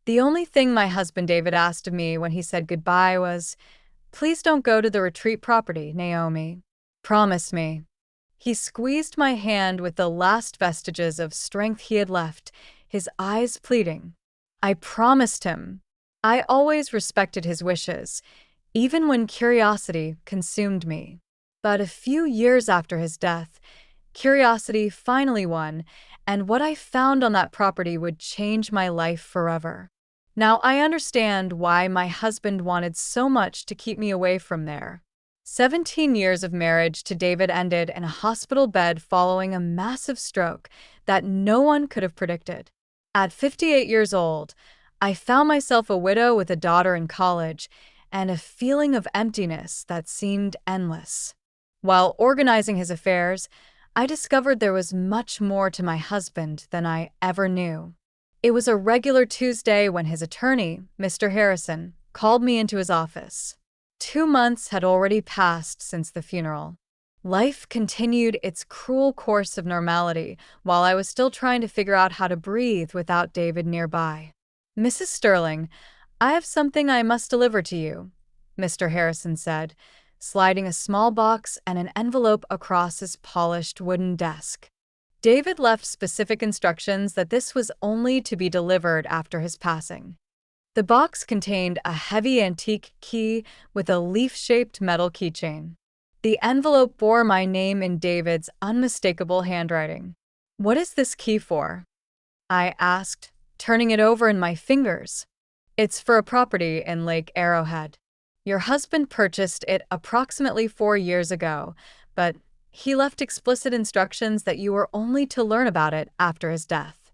The only thing my husband David asked of me when he said goodbye was, "Please don't go to the retreat property, Naomi. Promise me." He squeezed my hand with the last vestiges of strength he had left, his eyes pleading. I promised him. I always respected his wishes, even when curiosity consumed me. But a few years after his death, curiosity finally won, and what I found on that property would change my life forever. Now I understand why my husband wanted so much to keep me away from there. 17 years of marriage to David ended in a hospital bed following a massive stroke that no one could have predicted. At 58 years old, I found myself a widow with a daughter in college and a feeling of emptiness that seemed endless. While organizing his affairs, I discovered there was much more to my husband than I ever knew. It was a regular Tuesday when his attorney, Mr. Harrison, called me into his office. 2 months had already passed since the funeral. Life continued its cruel course of normality while I was still trying to figure out how to breathe without David nearby. "Mrs. Sterling, I have something I must deliver to you," Mr. Harrison said, sliding a small box and an envelope across his polished wooden desk. David left specific instructions that this was only to be delivered after his passing. The box contained a heavy antique key with a leaf-shaped metal keychain. The envelope bore my name in David's unmistakable handwriting. "What is this key for?" I asked, turning it over in my fingers. "It's for a property in Lake Arrowhead. Your husband purchased it approximately 4 years ago, but he left explicit instructions that you were only to learn about it after his death."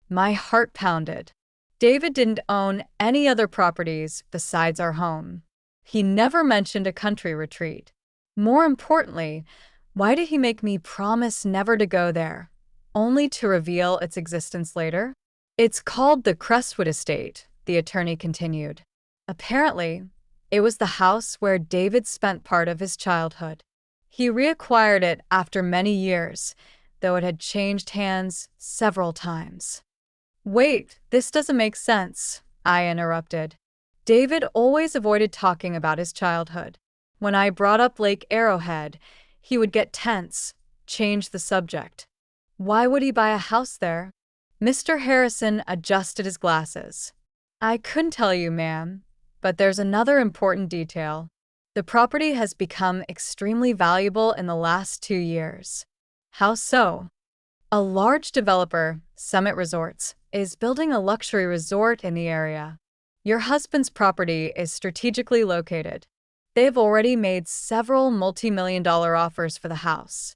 My heart pounded. David didn't own any other properties besides our home. He never mentioned a country retreat. More importantly, why did he make me promise never to go there, only to reveal its existence later? "It's called the Crestwood Estate," the attorney continued. "Apparently, it was the house where David spent part of his childhood. He reacquired it after many years, though it had changed hands several times." "Wait, this doesn't make sense," I interrupted. David always avoided talking about his childhood. When I brought up Lake Arrowhead, he would get tense, change the subject. Why would he buy a house there? Mr. Harrison adjusted his glasses. "I couldn't tell you, ma'am, but there's another important detail. The property has become extremely valuable in the last 2 years." "How so?" "A large developer, Summit Resorts, is building a luxury resort in the area. Your husband's property is strategically located. They've already made several multi-million-dollar offers for the house."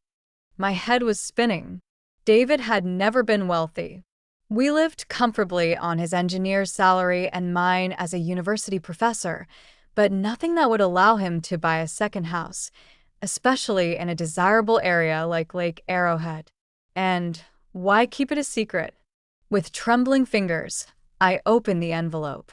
My head was spinning. David had never been wealthy. We lived comfortably on his engineer's salary and mine as a university professor, but nothing that would allow him to buy a second house, especially in a desirable area like Lake Arrowhead. And why keep it a secret? With trembling fingers, I opened the envelope.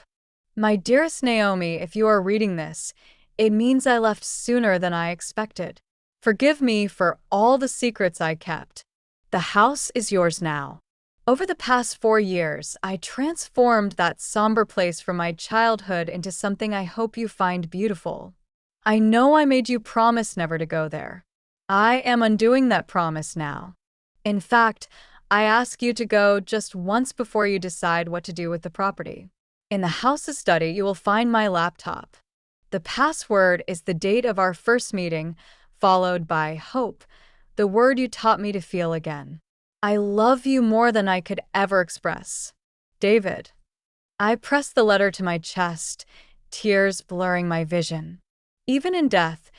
"My dearest Naomi, if you are reading this, it means I left sooner than I expected. Forgive me for all the secrets I kept. The house is yours now. Over the past 4 years, I transformed that somber place from my childhood into something I hope you find beautiful. I know I made you promise never to go there. I am undoing that promise now. In fact, I ask you to go just once before you decide what to do with the property. In the house's study, you will find my laptop. The password is the date of our first meeting, followed by hope, the word you taught me to feel again. I love you more than I could ever express. David." I pressed the letter to my chest, tears blurring my vision. Even in death,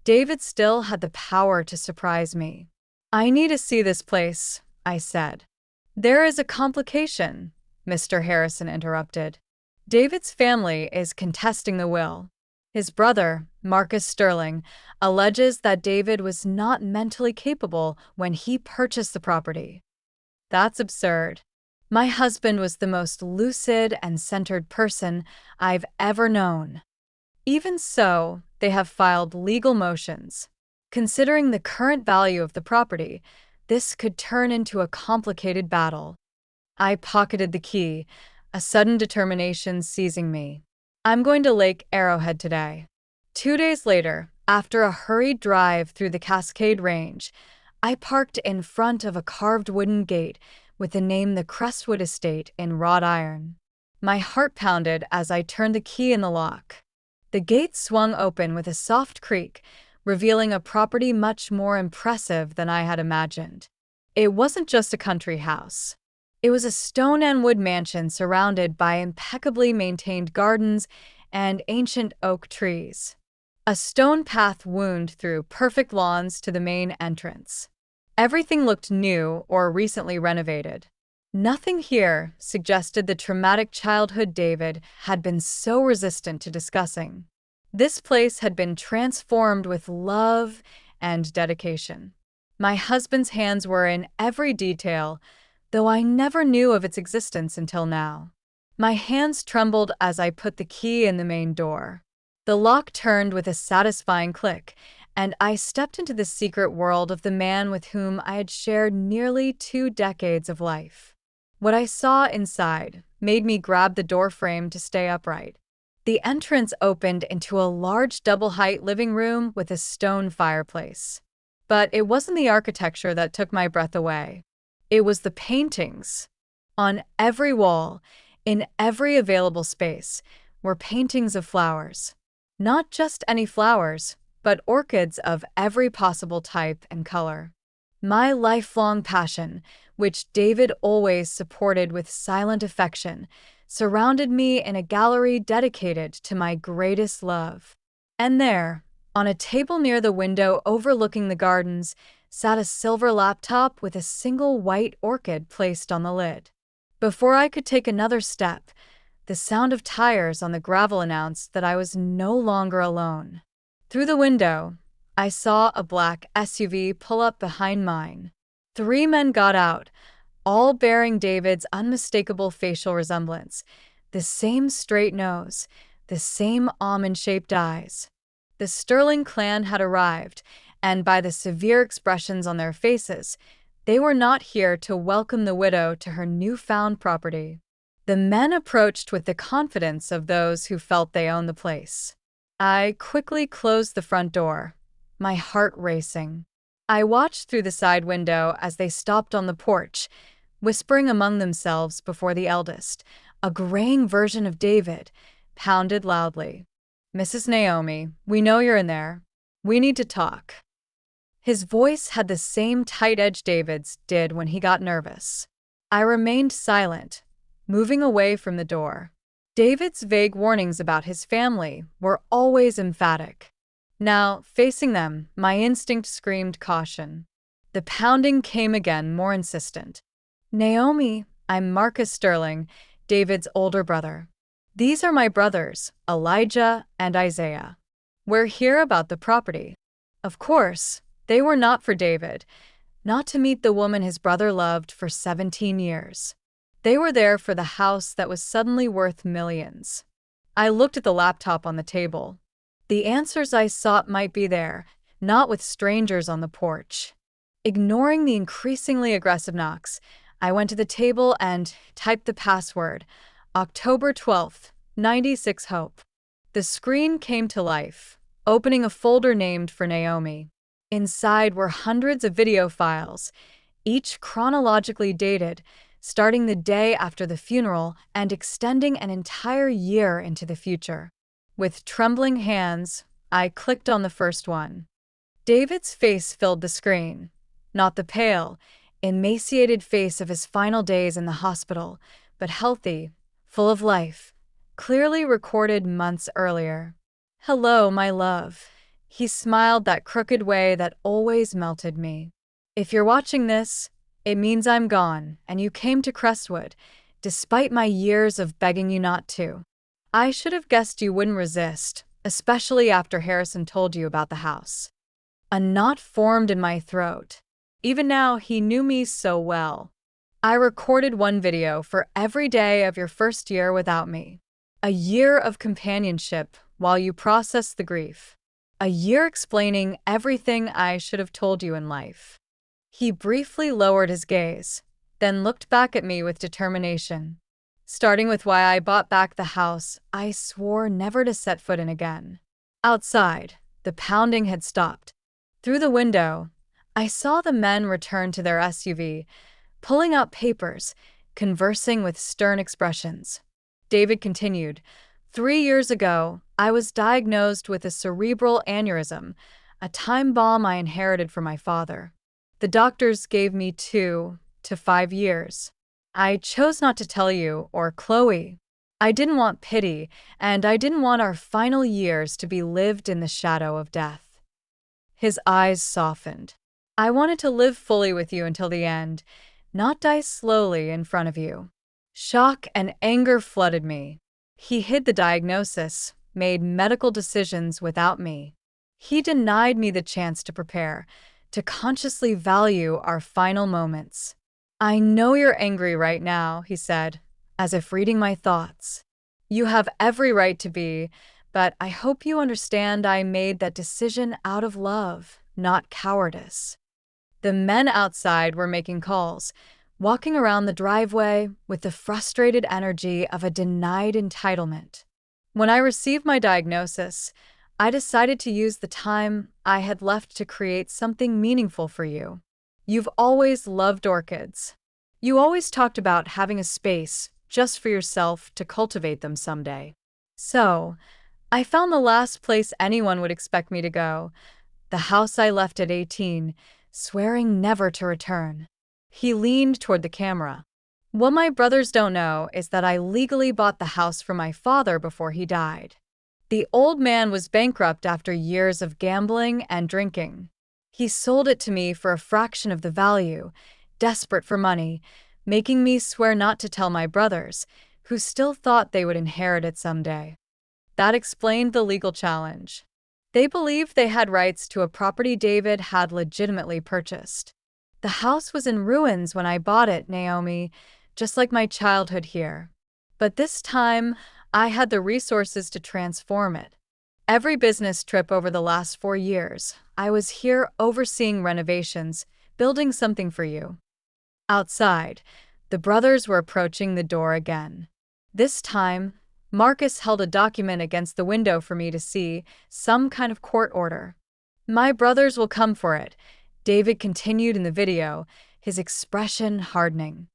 David still had the power to surprise me. "I need to see this place," I said. "There is a complication," Mr. Harrison interrupted. "David's family is contesting the will. His brother, Marcus Sterling, alleges that David was not mentally capable when he purchased the property." That's absurd. My husband was the most lucid and centered person I've ever known. Even so, they have filed legal motions. Considering the current value of the property, this could turn into a complicated battle. I pocketed the key, a sudden determination seizing me. I'm going to Lake Arrowhead today. 2 days later, after a hurried drive through the Cascade Range, I parked in front of a carved wooden gate with the name the Crestwood Estate in wrought iron. My heart pounded as I turned the key in the lock. The gate swung open with a soft creak, revealing a property much more impressive than I had imagined. It wasn't just a country house. It was a stone and wood mansion surrounded by impeccably maintained gardens and ancient oak trees. A stone path wound through perfect lawns to the main entrance. Everything looked new or recently renovated. Nothing here suggested the traumatic childhood David had been so resistant to discussing. This place had been transformed with love and dedication. My husband's hands were in every detail, though I never knew of its existence until now. My hands trembled as I put the key in the main door. The lock turned with a satisfying click, and I stepped into the secret world of the man with whom I had shared nearly 2 decades of life. What I saw inside made me grab the door frame to stay upright. The entrance opened into a large double-height living room with a stone fireplace. But it wasn't the architecture that took my breath away. It was the paintings. On every wall, in every available space, were paintings of flowers. Not just any flowers, but orchids of every possible type and color. My lifelong passion, which David always supported with silent affection, surrounded me in a gallery dedicated to my greatest love. And there, on a table near the window overlooking the gardens, sat a silver laptop with a single white orchid placed on the lid. Before I could take another step, the sound of tires on the gravel announced that I was no longer alone. Through the window, I saw a black SUV pull up behind mine. 3 men got out, all bearing David's unmistakable facial resemblance, the same straight nose, the same almond-shaped eyes. The Sterling clan had arrived, and by the severe expressions on their faces, they were not here to welcome the widow to her newfound property. The men approached with the confidence of those who felt they owned the place. I quickly closed the front door, my heart racing. I watched through the side window as they stopped on the porch, whispering among themselves before the eldest, a graying version of David, pounded loudly. "Mrs. Naomi, we know you're in there. We need to talk." His voice had the same tight edge David's did when he got nervous. I remained silent, moving away from the door. David's vague warnings about his family were always emphatic. Now, facing them, my instinct screamed caution. The pounding came again, more insistent. "Naomi, I'm Marcus Sterling, David's older brother. These are my brothers, Elijah and Isaiah. We're here about the property." Of course, they were not for David, not to meet the woman his brother loved for 17 years. They were there for the house that was suddenly worth millions. I looked at the laptop on the table. The answers I sought might be there, not with strangers on the porch. Ignoring the increasingly aggressive knocks, I went to the table and typed the password, October 12th, 96 Hope. The screen came to life, opening a folder named for Naomi. Inside were hundreds of video files, each chronologically dated, starting the day after the funeral and extending an entire year into the future. With trembling hands, I clicked on the first one. David's face filled the screen, not the pale, emaciated face of his final days in the hospital, but healthy, full of life, clearly recorded months earlier. "Hello, my love." He smiled that crooked way that always melted me. "If you're watching this, it means I'm gone, and you came to Crestwood, despite my years of begging you not to. I should have guessed you wouldn't resist, especially after Harrison told you about the house." A knot formed in my throat. Even now, he knew me so well. "I recorded one video for every day of your first year without me. A year of companionship while you processed the grief. A year explaining everything I should have told you in life." He briefly lowered his gaze, then looked back at me with determination. starting with why I bought back the house I swore never to set foot in again. Outside, the pounding had stopped. Through the window, I saw the men return to their SUV, pulling out papers, conversing with stern expressions. David continued, 3 years ago, I was diagnosed with a cerebral aneurysm, a time bomb I inherited from my father. The doctors gave me 2 to 5 years. I chose not to tell you or Chloe. I didn't want pity, and I didn't want our final years to be lived in the shadow of death. His eyes softened. I wanted to live fully with you until the end, not die slowly in front of you. Shock and anger flooded me. He hid the diagnosis, made medical decisions without me. He denied me the chance to prepare, to consciously value our final moments. I know you're angry right now, he said, as if reading my thoughts. You have every right to be, but I hope you understand I made that decision out of love, not cowardice. The men outside were making calls, walking around the driveway with the frustrated energy of a denied entitlement. When I received my diagnosis, I decided to use the time I had left to create something meaningful for you. You've always loved orchids. You always talked about having a space just for yourself to cultivate them someday. So, I found the last place anyone would expect me to go, the house I left at 18, swearing never to return. He leaned toward the camera. What my brothers don't know is that I legally bought the house from my father before he died. The old man was bankrupt after years of gambling and drinking. He sold it to me for a fraction of the value, desperate for money, making me swear not to tell my brothers, who still thought they would inherit it someday. That explained the legal challenge. They believed they had rights to a property David had legitimately purchased. The house was in ruins when I bought it, Naomi, just like my childhood here. But this time, I had the resources to transform it. Every business trip over the last 4 years, I was here overseeing renovations, building something for you. Outside, the brothers were approaching the door again. This time, Marcus held a document against the window for me to see, some kind of court order. My brothers will come for it, David continued in the video, his expression hardening.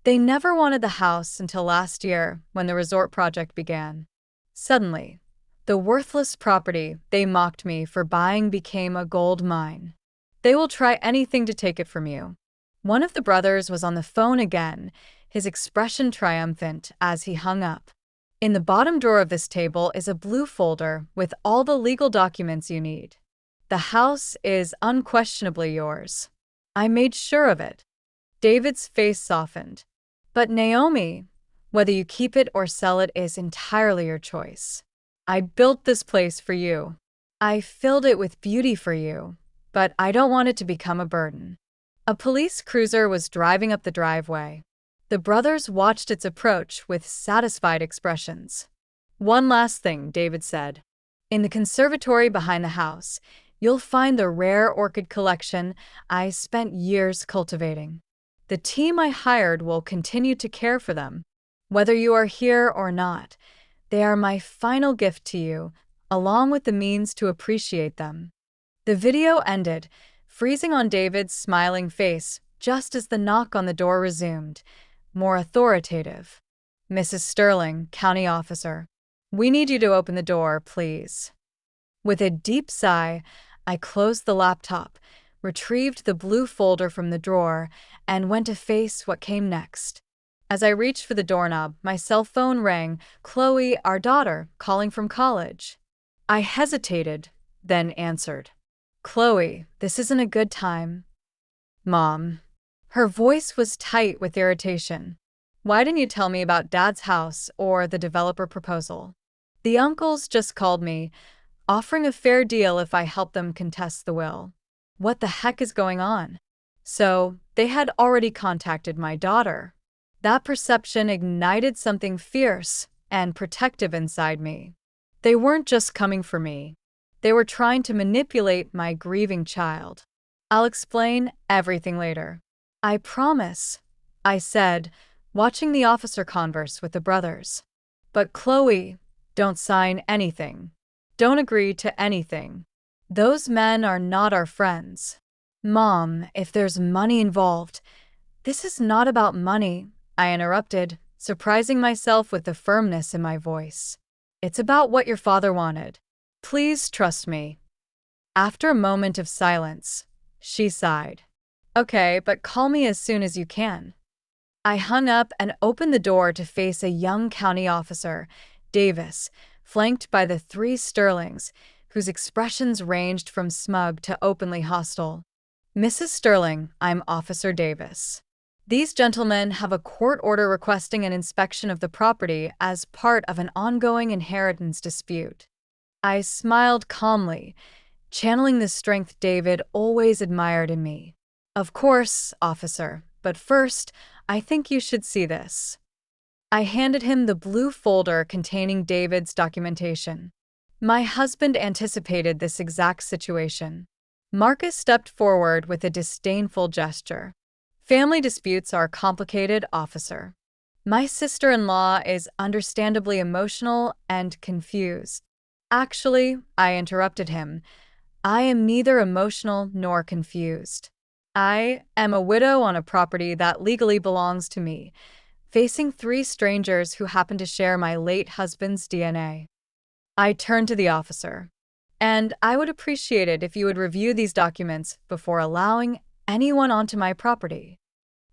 They never wanted the house until last year, when the resort project began. Suddenly, the worthless property they mocked me for buying became a gold mine. They will try anything to take it from you. One of the brothers was on the phone again, his expression triumphant as he hung up. In the bottom drawer of this table is a blue folder with all the legal documents you need. The house is unquestionably yours. I made sure of it. David's face softened. But Naomi, whether you keep it or sell it is entirely your choice. I built this place for you. I filled it with beauty for you, but I don't want it to become a burden. A police cruiser was driving up the driveway. The brothers watched its approach with satisfied expressions. One last thing, David said. In the conservatory behind the house, you'll find the rare orchid collection I spent years cultivating. The team I hired will continue to care for them. Whether you are here or not, they are my final gift to you, along with the means to appreciate them. The video ended, freezing on David's smiling face just as the knock on the door resumed, more authoritative. Mrs. Sterling, county officer. We need you to open the door, please. With a deep sigh, I closed the laptop, retrieved the blue folder from the drawer, and went to face what came next. As I reached for the doorknob, my cell phone rang, Chloe, our daughter, calling from college. I hesitated, then answered. Chloe, this isn't a good time. Mom. Her voice was tight with irritation. Why didn't you tell me about Dad's house or the developer proposal? The uncles just called me, offering a fair deal if I helped them contest the will. What the heck is going on? So, they had already contacted my daughter. That perception ignited something fierce and protective inside me. They weren't just coming for me. They were trying to manipulate my grieving child. I'll explain everything later. I promise, I said, watching the officer converse with the brothers. But Chloe, don't sign anything. Don't agree to anything. Those men are not our friends. Mom, if there's money involved, this is not about money, I interrupted, surprising myself with the firmness in my voice. It's about what your father wanted. Please trust me. After a moment of silence, she sighed. Okay, but call me as soon as you can. I hung up and opened the door to face a young county officer, Davis, flanked by the three Sterlings, whose expressions ranged from smug to openly hostile. Mrs. Sterling, I'm Officer Davis. These gentlemen have a court order requesting an inspection of the property as part of an ongoing inheritance dispute. I smiled calmly, channeling the strength David always admired in me. Of course, officer, but first, I think you should see this. I handed him the blue folder containing David's documentation. My husband anticipated this exact situation. Marcus stepped forward with a disdainful gesture. Family disputes are complicated, officer. My sister-in-law is understandably emotional and confused. Actually, I interrupted him, I am neither emotional nor confused. I am a widow on a property that legally belongs to me, facing three strangers who happen to share my late husband's DNA. I turned to the officer. And I would appreciate it if you would review these documents before allowing anyone onto my property.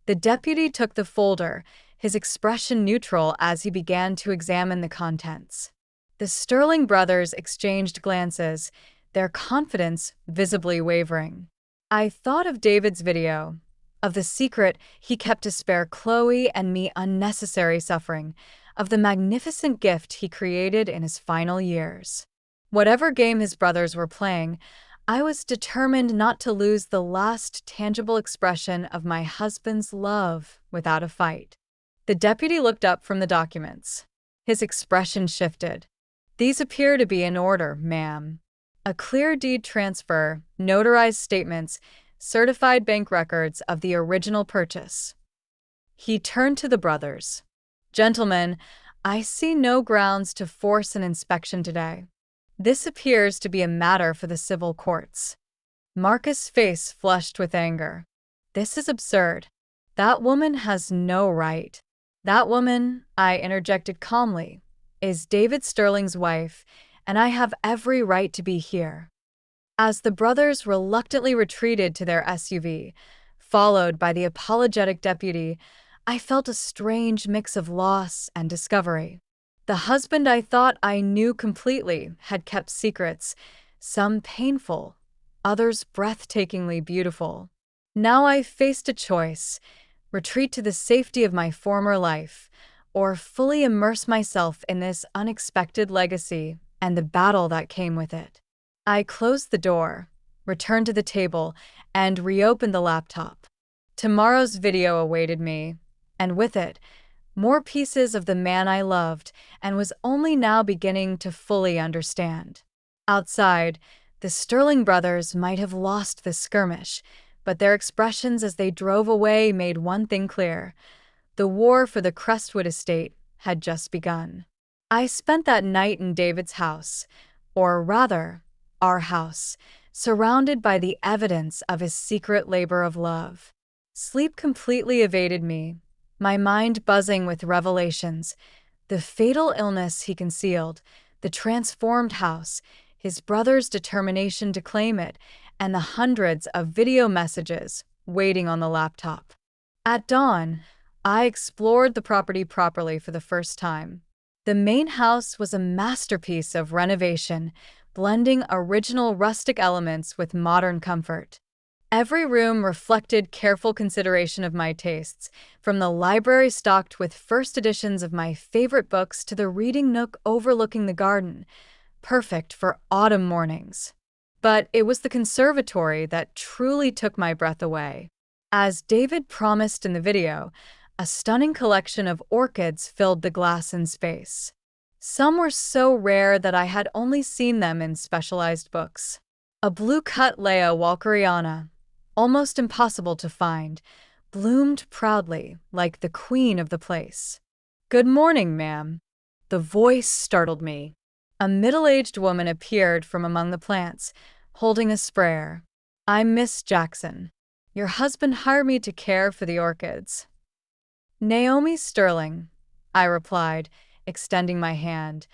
The deputy took the folder, his expression neutral as he began to examine the contents. The Sterling brothers exchanged glances, their confidence visibly wavering. I thought of David's video, of the secret he kept to spare Chloe and me unnecessary suffering, of the magnificent gift he created in his final years. Whatever game his brothers were playing, I was determined not to lose the last tangible expression of my husband's love without a fight. The deputy looked up from the documents. His expression shifted. These appear to be in order, ma'am. A clear deed transfer, notarized statements, certified bank records of the original purchase. He turned to the brothers. Gentlemen, I see no grounds to force an inspection today. This appears to be a matter for the civil courts. Marcus' face flushed with anger. This is absurd. That woman has no right. That woman, I interjected calmly, is David Sterling's wife, and I have every right to be here. As the brothers reluctantly retreated to their SUV, followed by the apologetic deputy, I felt a strange mix of loss and discovery. The husband I thought I knew completely had kept secrets, some painful, others breathtakingly beautiful. Now I faced a choice: retreat to the safety of my former life, or fully immerse myself in this unexpected legacy and the battle that came with it. I closed the door, returned to the table, and reopened the laptop. Tomorrow's video awaited me, and with it, more pieces of the man I loved and was only now beginning to fully understand. Outside, the Sterling brothers might have lost the skirmish, but their expressions as they drove away made one thing clear: the war for the Crestwood estate had just begun. I spent that night in David's house, or rather, our house, surrounded by the evidence of his secret labor of love. Sleep completely evaded me, my mind buzzing with revelations: the fatal illness he concealed, the transformed house, his brother's determination to claim it, and the hundreds of video messages waiting on the laptop. At dawn, I explored the property properly for the first time. The main house was a masterpiece of renovation, blending original rustic elements with modern comfort. Every room reflected careful consideration of my tastes, from the library stocked with first editions of my favorite books to the reading nook overlooking the garden, perfect for autumn mornings. But it was the conservatory that truly took my breath away. As David promised in the video, a stunning collection of orchids filled the glass and space. Some were so rare that I had only seen them in specialized books. A blue-cut Lea Walkeriana, almost impossible to find, bloomed proudly like the queen of the place. "Good morning, ma'am." The voice startled me. A middle-aged woman appeared from among the plants, holding a sprayer. "I'm Miss Jackson. Your husband hired me to care for the orchids." "Naomi Sterling," I replied, extending my hand,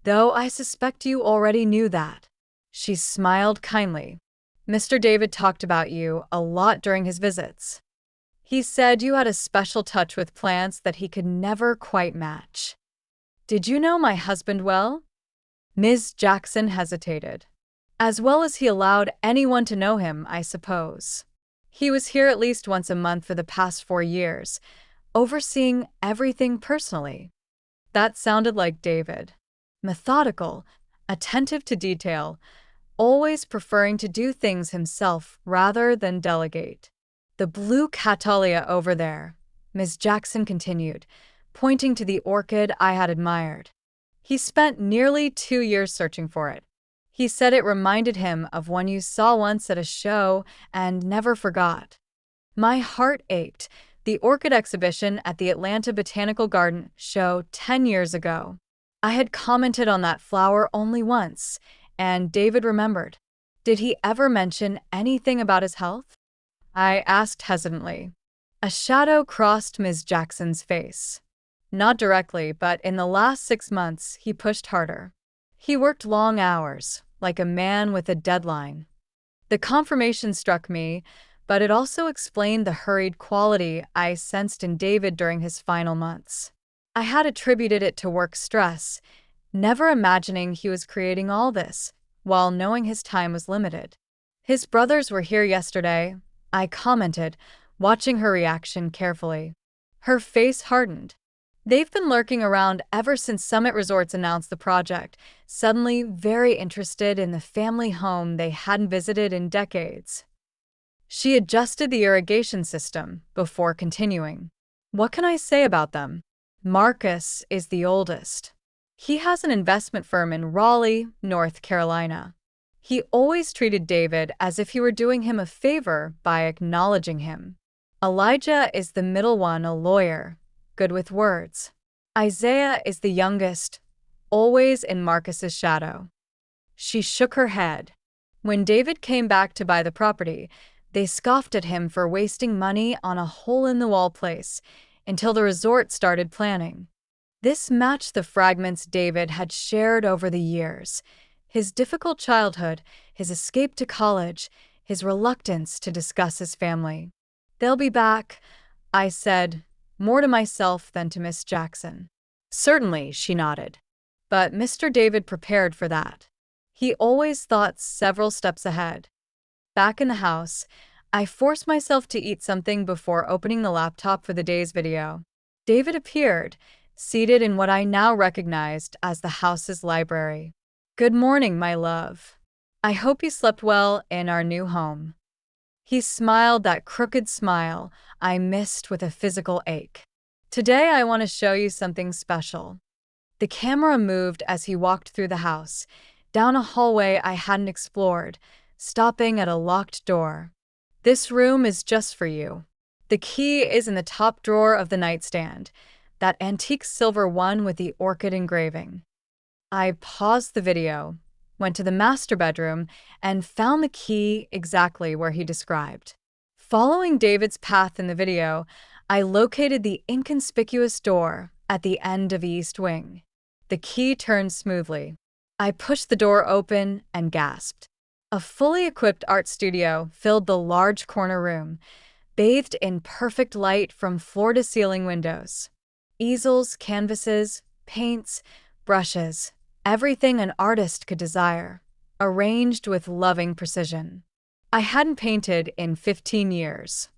"though I suspect you already knew that." She smiled kindly. "Mr. David talked about you a lot during his visits. He said you had a special touch with plants that he could never quite match." "Did you know my husband well?" Ms. Jackson hesitated. "As well as he allowed anyone to know him, I suppose. He was here at least once a month for the past 4 years, overseeing everything personally." That sounded like David. Methodical, attentive to detail, always preferring to do things himself rather than delegate. "The blue catalia over there," Ms. Jackson continued, pointing to the orchid I had admired. "He spent nearly 2 years searching for it. He said it reminded him of one you saw once at a show and never forgot." My heart ached. The orchid exhibition at the Atlanta Botanical Garden show 10 years ago. I had commented on that flower only once, and David remembered. "Did he ever mention anything about his health?" I asked hesitantly. A shadow crossed Ms. Jackson's face. "Not directly, but in the last 6 months, he pushed harder. He worked long hours, like a man with a deadline." The confirmation struck me, but it also explained the hurried quality I sensed in David during his final months. I had attributed it to work stress, never imagining he was creating all this, while knowing his time was limited. "His brothers were here yesterday," I commented, watching her reaction carefully. Her face hardened. "They've been lurking around ever since Summit Resorts announced the project, suddenly very interested in the family home they hadn't visited in decades." She adjusted the irrigation system before continuing. "What can I say about them? Marcus is the oldest. He has an investment firm in Raleigh, North Carolina. He always treated David as if he were doing him a favor by acknowledging him. Elijah is the middle one, a lawyer, good with words. Isaiah is the youngest, always in Marcus's shadow." She shook her head. "When David came back to buy the property, they scoffed at him for wasting money on a hole-in-the-wall place until the resort started planning. This matched the fragments David had shared over the years: his difficult childhood, his escape to college, his reluctance to discuss his family. "They'll be back," I said, more to myself than to Miss Jackson. "Certainly," she nodded. But Mr. David prepared for that. He always thought several steps ahead. Back in the house, I forced myself to eat something before opening the laptop for the day's video. David appeared, seated in what I now recognized as the house's library. "Good morning, my love. I hope you slept well in our new home." He smiled that crooked smile I missed with a physical ache. "Today I want to show you something special." The camera moved as he walked through the house, down a hallway I hadn't explored, stopping at a locked door. "This room is just for you. The key is in the top drawer of the nightstand, that antique silver one with the orchid engraving." I paused the video, went to the master bedroom, and found the key exactly where he described. Following David's path in the video, I located the inconspicuous door at the end of the east wing. The key turned smoothly. I pushed the door open and gasped. A fully equipped art studio filled the large corner room, bathed in perfect light from floor-to-ceiling windows. Easels, canvases, paints, brushes, everything an artist could desire, arranged with loving precision. I hadn't painted in 15 years.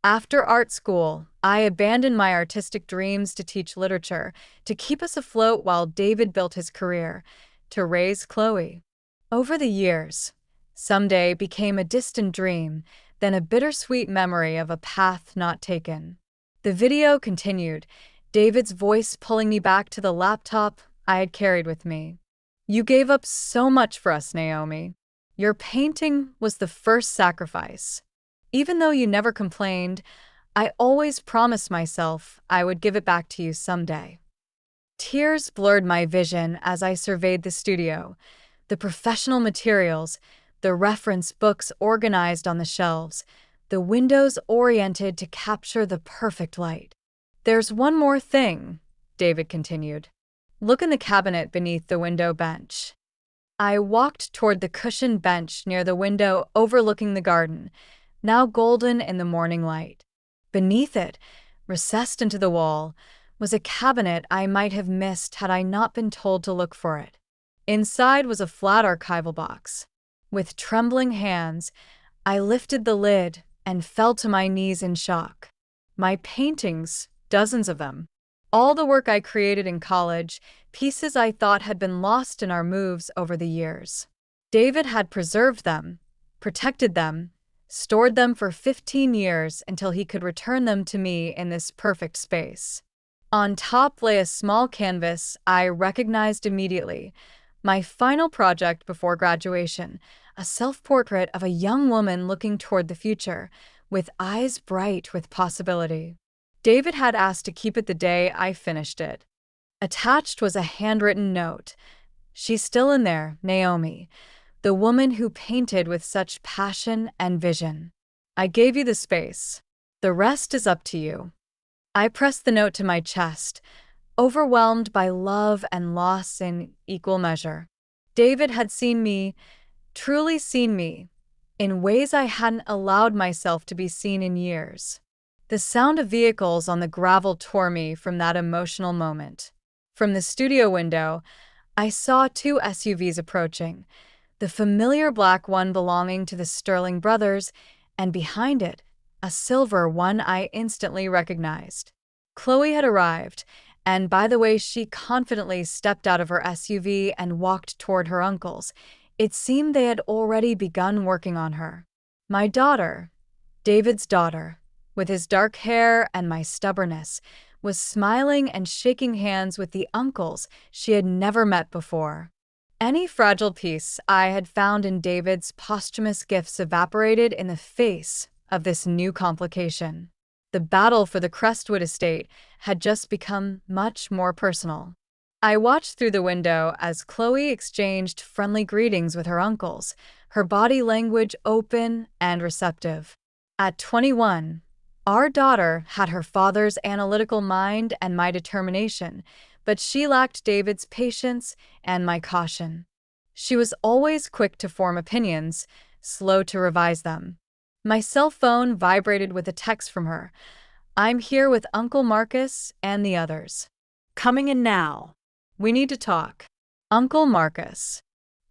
After art school, I abandoned my artistic dreams to teach literature, to keep us afloat while David built his career, to raise Chloe. Over the years, someday became a distant dream, then a bittersweet memory of a path not taken. The video continued, David's voice pulling me back to the laptop I had carried with me. "You gave up so much for us, Naomi. Your painting was the first sacrifice. Even though you never complained, I always promised myself I would give it back to you someday. Tears blurred my vision as I surveyed the studio, the professional materials, the reference books organized on the shelves, the windows oriented to capture the perfect light. There's one more thing, David continued. Look in the cabinet beneath the window bench. I walked toward the cushioned bench near the window overlooking the garden, now golden in the morning light. Beneath it, recessed into the wall, was a cabinet I might have missed had I not been told to look for it. Inside was a flat archival box. With trembling hands, I lifted the lid and fell to my knees in shock. My paintings, dozens of them. All the work I created in college, pieces I thought had been lost in our moves over the years. David had preserved them, protected them, stored them for 15 years until he could return them to me in this perfect space. On top lay a small canvas I recognized immediately, my final project before graduation, a self-portrait of a young woman looking toward the future, with eyes bright with possibility. David had asked to keep it the day I finished it. Attached was a handwritten note. She's still in there, Naomi, the woman who painted with such passion and vision. I gave you the space. The rest is up to you. I pressed the note to my chest, overwhelmed by love and loss in equal measure. David had seen me, truly seen me, in ways I hadn't allowed myself to be seen in years. The sound of vehicles on the gravel tore me from that emotional moment. From the studio window, I saw two SUVs approaching, the familiar black one belonging to the Sterling brothers, and behind it, a silver one I instantly recognized. Chloe had arrived, and by the way she confidently stepped out of her SUV and walked toward her uncle's, it seemed they had already begun working on her. My daughter, David's daughter, with his dark hair and my stubbornness, was smiling and shaking hands with the uncles she had never met before. Any fragile peace I had found in David's posthumous gifts evaporated in the face of this new complication. The battle for the Crestwood estate had just become much more personal. I watched through the window as Chloe exchanged friendly greetings with her uncles, her body language open and receptive. At 21, our daughter had her father's analytical mind and my determination, but she lacked David's patience and my caution. She was always quick to form opinions, slow to revise them. My cell phone vibrated with a text from her. I'm here with Uncle Marcus and the others. Coming in now. We need to talk. Uncle Marcus.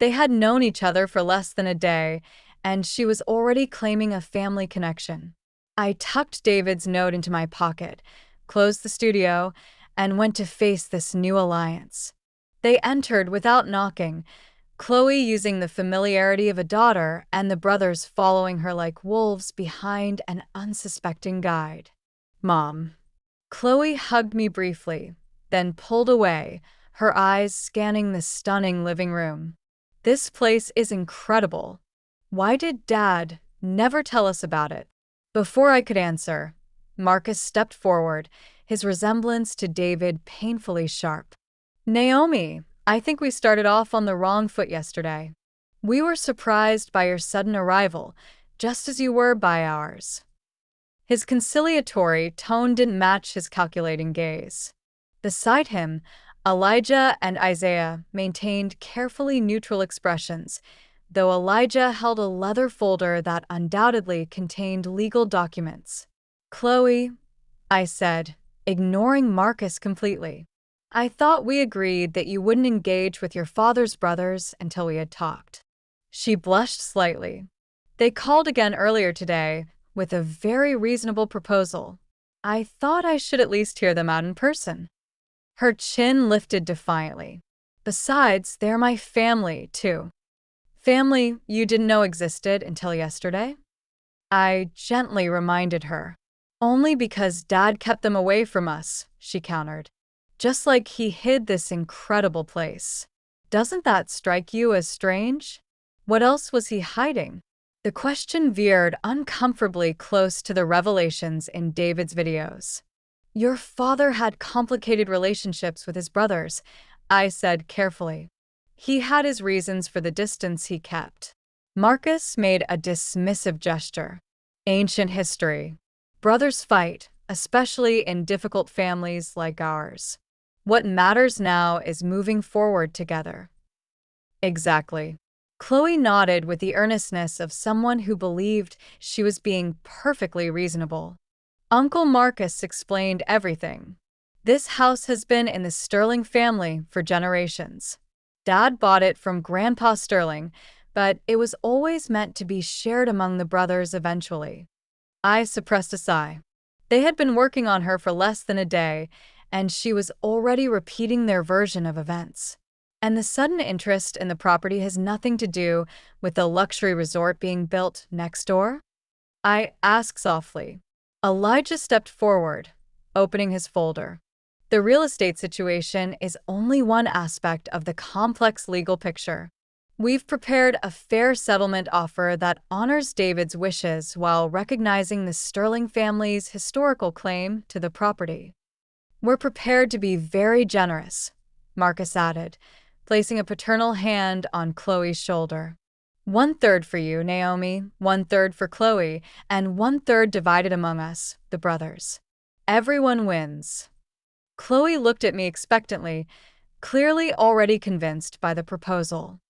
They had known each other for less than a day, and she was already claiming a family connection. I tucked David's note into my pocket, closed the studio, and went to face this new alliance. They entered without knocking, Chloe using the familiarity of a daughter and the brothers following her like wolves behind an unsuspecting guide. Mom. Chloe hugged me briefly, then pulled away, her eyes scanning the stunning living room. This place is incredible. Why did Dad never tell us about it? Before I could answer, Marcus stepped forward, his resemblance to David painfully sharp. Naomi, I think we started off on the wrong foot yesterday. We were surprised by your sudden arrival, just as you were by ours. His conciliatory tone didn't match his calculating gaze. Beside him, Elijah and Isaiah maintained carefully neutral expressions, though Elijah held a leather folder that undoubtedly contained legal documents. Chloe, I said, ignoring Marcus completely. I thought we agreed that you wouldn't engage with your father's brothers until we had talked. She blushed slightly. They called again earlier today with a very reasonable proposal. I thought I should at least hear them out in person. Her chin lifted defiantly. Besides, they're my family, too. Family you didn't know existed until yesterday? I gently reminded her. Only because Dad kept them away from us, she countered. Just like he hid this incredible place. Doesn't that strike you as strange? What else was he hiding? The question veered uncomfortably close to the revelations in David's videos. Your father had complicated relationships with his brothers, I said carefully. He had his reasons for the distance he kept. Marcus made a dismissive gesture. Ancient history. Brothers fight, especially in difficult families like ours. What matters now is moving forward together. Exactly. Chloe nodded with the earnestness of someone who believed she was being perfectly reasonable. Uncle Marcus explained everything. This house has been in the Sterling family for generations. Dad bought it from Grandpa Sterling, but it was always meant to be shared among the brothers eventually. I suppressed a sigh. They had been working on her for less than a day, and she was already repeating their version of events. And the sudden interest in the property has nothing to do with the luxury resort being built next door? I asked softly. Elijah stepped forward, opening his folder. The real estate situation is only one aspect of the complex legal picture. We've prepared a fair settlement offer that honors David's wishes while recognizing the Sterling family's historical claim to the property. We're prepared to be very generous, Marcus added, placing a paternal hand on Chloe's shoulder. 1/3 for you, Naomi, 1/3 for Chloe, and 1/3 divided among us, the brothers. Everyone wins. Chloe looked at me expectantly, clearly already convinced by the proposal.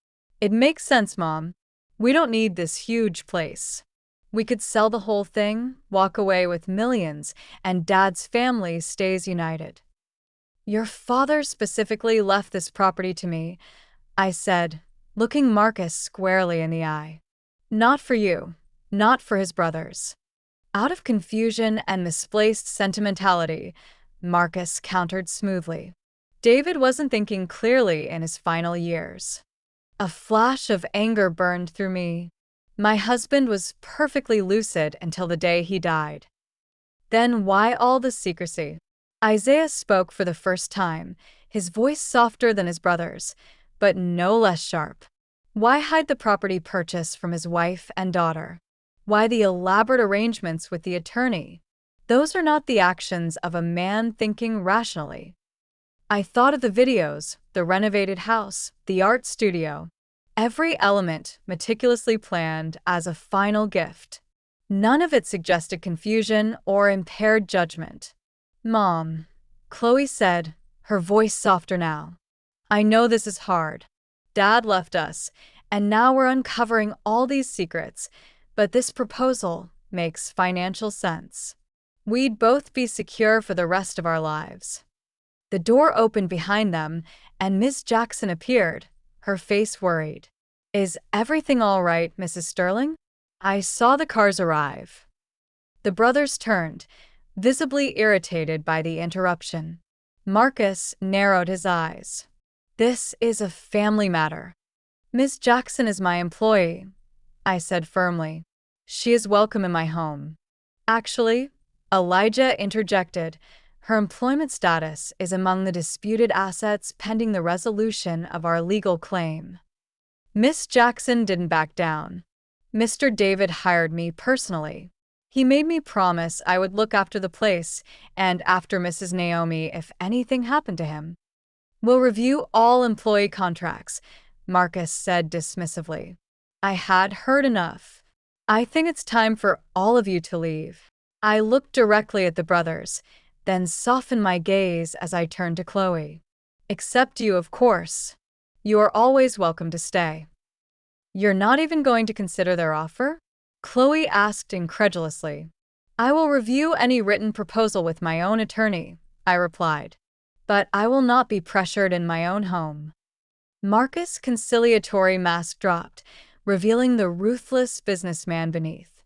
It makes sense, Mom. We don't need this huge place. We could sell the whole thing, walk away with millions, and Dad's family stays united. Your father specifically left this property to me, I said, looking Marcus squarely in the eye. Not for you, not for his brothers. Out of confusion and misplaced sentimentality, Marcus countered smoothly. David wasn't thinking clearly in his final years. A flash of anger burned through me. My husband was perfectly lucid until the day he died. Then why all the secrecy? Isaiah spoke for the first time, his voice softer than his brother's, but no less sharp. Why hide the property purchase from his wife and daughter? Why the elaborate arrangements with the attorney? Those are not the actions of a man thinking rationally. I thought of the videos, the renovated house, the art studio. Every element meticulously planned as a final gift. None of it suggested confusion or impaired judgment. Mom, Chloe said, her voice softer now. I know this is hard. Dad left us, and now we're uncovering all these secrets, but this proposal makes financial sense. We'd both be secure for the rest of our lives. The door opened behind them, and Miss Jackson appeared, her face worried. Is everything all right, Mrs. Sterling? I saw the cars arrive. The brothers turned, visibly irritated by the interruption. Marcus narrowed his eyes. This is a family matter. Miss Jackson is my employee, I said firmly. She is welcome in my home. Actually, Elijah interjected, her employment status is among the disputed assets pending the resolution of our legal claim. Miss Jackson didn't back down. Mr. David hired me personally. He made me promise I would look after the place and after Mrs. Naomi if anything happened to him. We'll review all employee contracts, Marcus said dismissively. I had heard enough. I think it's time for all of you to leave. I looked directly at the brothers, then softened my gaze as I turned to Chloe. Except you, of course. You are always welcome to stay. You're not even going to consider their offer? Chloe asked incredulously. I will review any written proposal with my own attorney, I replied. But I will not be pressured in my own home. Marcus' conciliatory mask dropped, revealing the ruthless businessman beneath.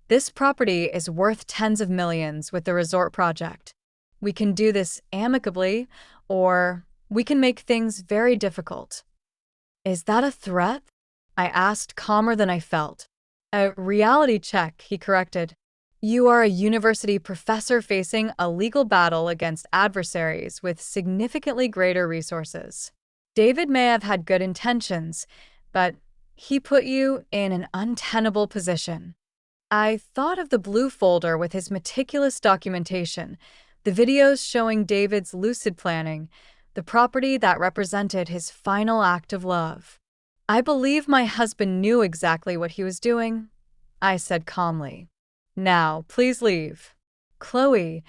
This property is worth tens of millions with the resort project. We can do this amicably, or we can make things very difficult. Is that a threat? I asked, calmer than I felt. A reality check, he corrected. You are a university professor facing a legal battle against adversaries with significantly greater resources. David may have had good intentions, but He put you in an untenable position. I thought of the blue folder with his meticulous documentation, the videos showing David's lucid planning, the property that represented his final act of love. I believe my husband knew exactly what he was doing, I said calmly. Now, please leave. Chloe,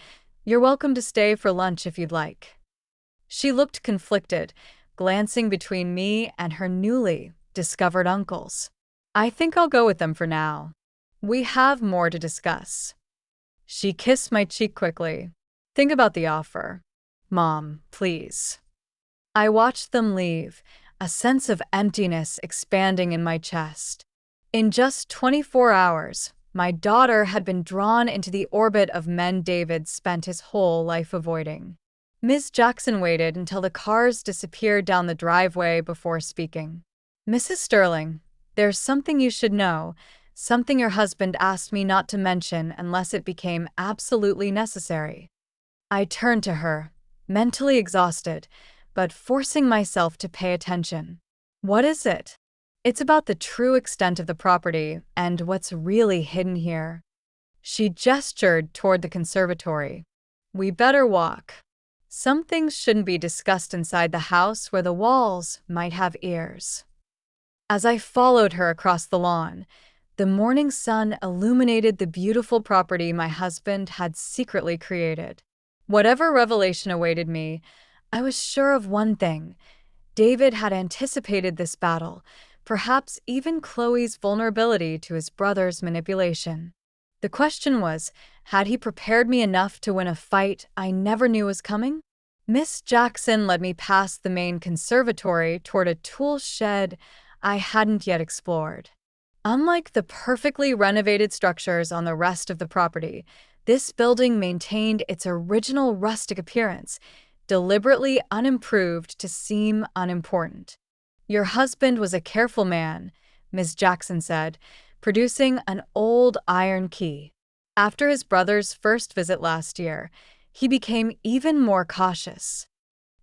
you're welcome to stay for lunch if you'd like. She looked conflicted, glancing between me and her newly discovered uncles. I think I'll go with them for now. We have more to discuss. She kissed my cheek quickly. Think about the offer. Mom, please. I watched them leave, a sense of emptiness expanding in my chest. In just 24 hours, my daughter had been drawn into the orbit of men David spent his whole life avoiding. Ms. Jackson waited until the cars disappeared down the driveway before speaking. Mrs. Sterling, there's something you should know, something your husband asked me not to mention unless it became absolutely necessary. I turned to her, mentally exhausted, but forcing myself to pay attention. What is it? It's about the true extent of the property and what's really hidden here. She gestured toward the conservatory. We better walk. Some things shouldn't be discussed inside the house where the walls might have ears. As I followed her across the lawn, the morning sun illuminated the beautiful property my husband had secretly created. Whatever revelation awaited me, I was sure of one thing. David had anticipated this battle, perhaps even Chloe's vulnerability to his brother's manipulation. The question was, had he prepared me enough to win a fight I never knew was coming? Miss Jackson led me past the main conservatory toward a tool shed I hadn't yet explored. Unlike the perfectly renovated structures on the rest of the property, this building maintained its original rustic appearance, deliberately unimproved to seem unimportant. Your husband was a careful man, Ms. Jackson said, producing an old iron key. After his brother's first visit last year, he became even more cautious.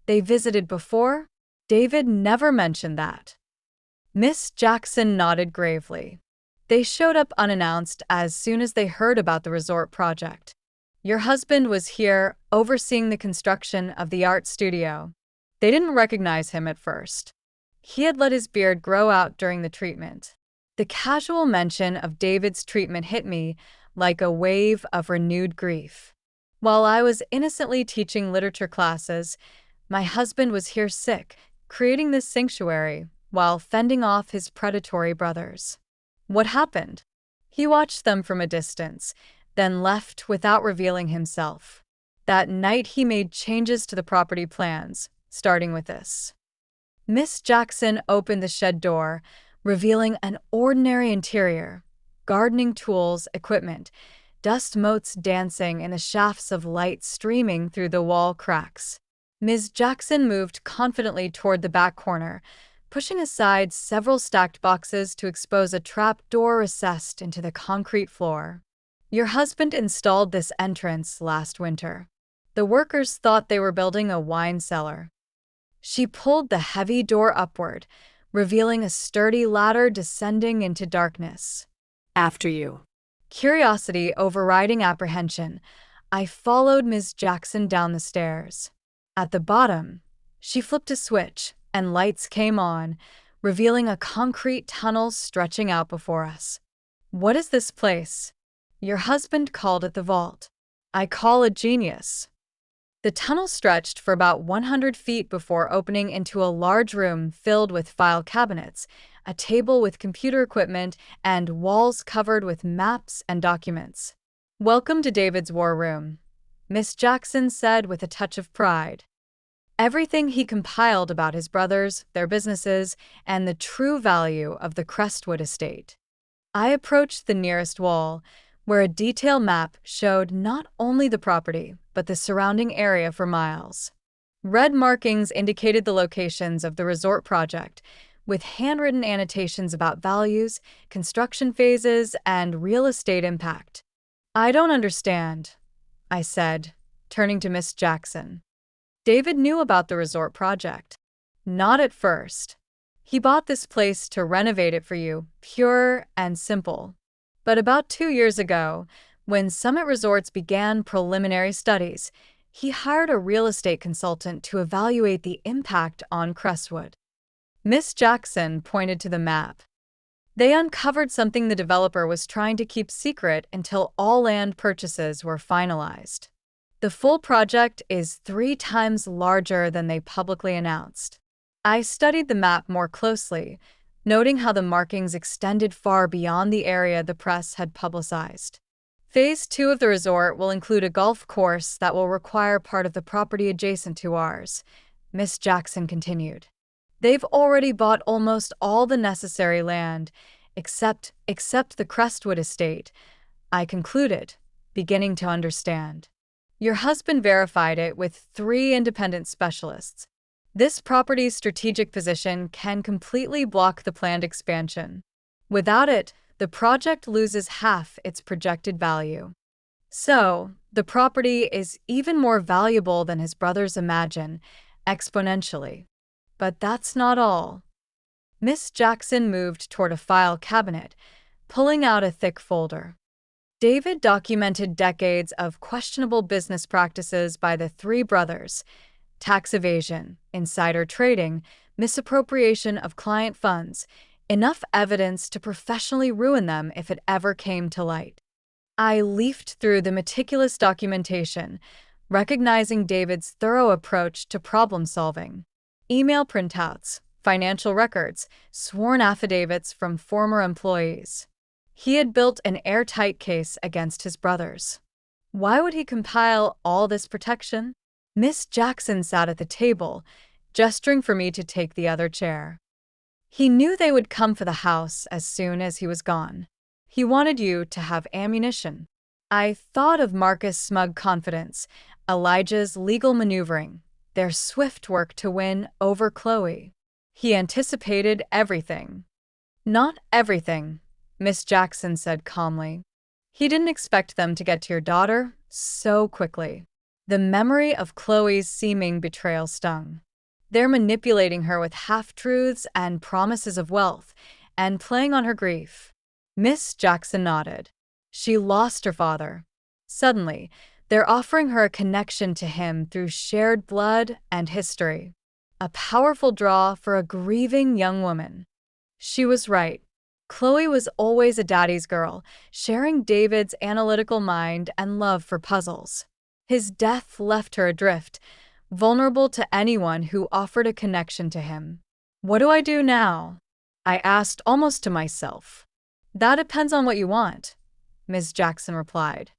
They visited before? David never mentioned that. Miss Jackson nodded gravely. They showed up unannounced as soon as they heard about the resort project. Your husband was here overseeing the construction of the art studio. They didn't recognize him at first. He had let his beard grow out during the treatment. The casual mention of David's treatment hit me like a wave of renewed grief. While I was innocently teaching literature classes, my husband was here sick, creating this sanctuary while fending off his predatory brothers. What happened? He watched them from a distance, then left without revealing himself. That night he made changes to the property plans, starting with this. Miss Jackson opened the shed door, revealing an ordinary interior, gardening tools, equipment, dust motes dancing in the shafts of light streaming through the wall cracks. Ms. Jackson moved confidently toward the back corner, pushing aside several stacked boxes to expose a trap door recessed into the concrete floor. Your husband installed this entrance last winter. The workers thought they were building a wine cellar. She pulled the heavy door upward, revealing a sturdy ladder descending into darkness. After you. Curiosity overriding apprehension, I followed Ms. Jackson down the stairs. At the bottom, she flipped a switch, and lights came on, revealing a concrete tunnel stretching out before us. What is this place? Your husband called it the vault. I call it genius. The tunnel stretched for about 100 feet before opening into a large room filled with file cabinets, a table with computer equipment, and walls covered with maps and documents. Welcome to David's war room, Miss Jackson said with a touch of pride. Everything he compiled about his brothers, their businesses, and the true value of the Crestwood estate. I approached the nearest wall, where a detail map showed not only the property, but the surrounding area for miles. Red markings indicated the locations of the resort project, with handwritten annotations about values, construction phases, and real estate impact. I don't understand, I said, turning to Miss Jackson. David knew about the resort project. Not at first. He bought this place to renovate it for you, pure and simple. But about 2 years ago, when Summit Resorts began preliminary studies, he hired a real estate consultant to evaluate the impact on Crestwood. Miss Jackson pointed to the map. They uncovered something the developer was trying to keep secret until all land purchases were finalized. The full project is 3 times larger than they publicly announced. I studied the map more closely, noting how the markings extended far beyond the area the press had publicized. Phase 2 of the resort will include a golf course that will require part of the property adjacent to ours, Miss Jackson continued. They've already bought almost all the necessary land, except the Crestwood estate, I concluded, beginning to understand. Your husband verified it with 3 independent specialists. This property's strategic position can completely block the planned expansion. Without it, the project loses half its projected value. So, the property is even more valuable than his brothers imagine, exponentially. But that's not all. Miss Jackson moved toward a file cabinet, pulling out a thick folder. David documented decades of questionable business practices by the 3 brothers: tax evasion, insider trading, misappropriation of client funds, enough evidence to professionally ruin them if it ever came to light. I leafed through the meticulous documentation, recognizing David's thorough approach to problem solving. Email printouts, financial records, sworn affidavits from former employees. He had built an airtight case against his brothers. Why would he compile all this protection? Miss Jackson sat at the table, gesturing for me to take the other chair. He knew they would come for the house as soon as he was gone. He wanted you to have ammunition. I thought of Marcus' smug confidence, Elijah's legal maneuvering, their swift work to win over Chloe. He anticipated everything. Not everything, Miss Jackson said calmly. He didn't expect them to get to your daughter so quickly. The memory of Chloe's seeming betrayal stung. They're manipulating her with half-truths and promises of wealth, and playing on her grief. Miss Jackson nodded. She lost her father. Suddenly, they're offering her a connection to him through shared blood and history. A powerful draw for a grieving young woman. She was right. Chloe was always a daddy's girl, sharing David's analytical mind and love for puzzles. His death left her adrift, vulnerable to anyone who offered a connection to him. What do I do now? I asked almost to myself. That depends on what you want, Ms. Jackson replied.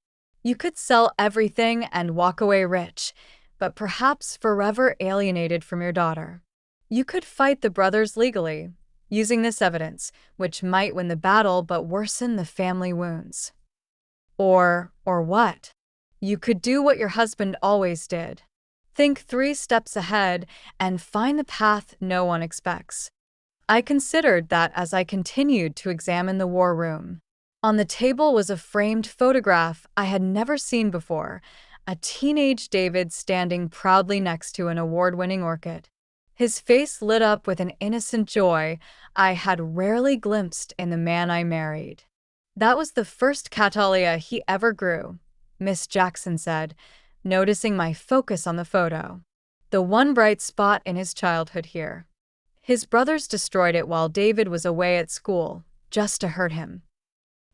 You could sell everything and walk away rich, but perhaps forever alienated from your daughter. You could fight the brothers legally, using this evidence, which might win the battle but worsen the family wounds. Or what? You could do what your husband always did. Think 3 steps ahead and find the path no one expects. I considered that as I continued to examine the war room. On the table was a framed photograph I had never seen before, a teenage David standing proudly next to an award-winning orchid. His face lit up with an innocent joy I had rarely glimpsed in the man I married. That was the first Catalia he ever grew, Miss Jackson said, noticing my focus on the photo. The one bright spot in his childhood here. His brothers destroyed it while David was away at school, just to hurt him.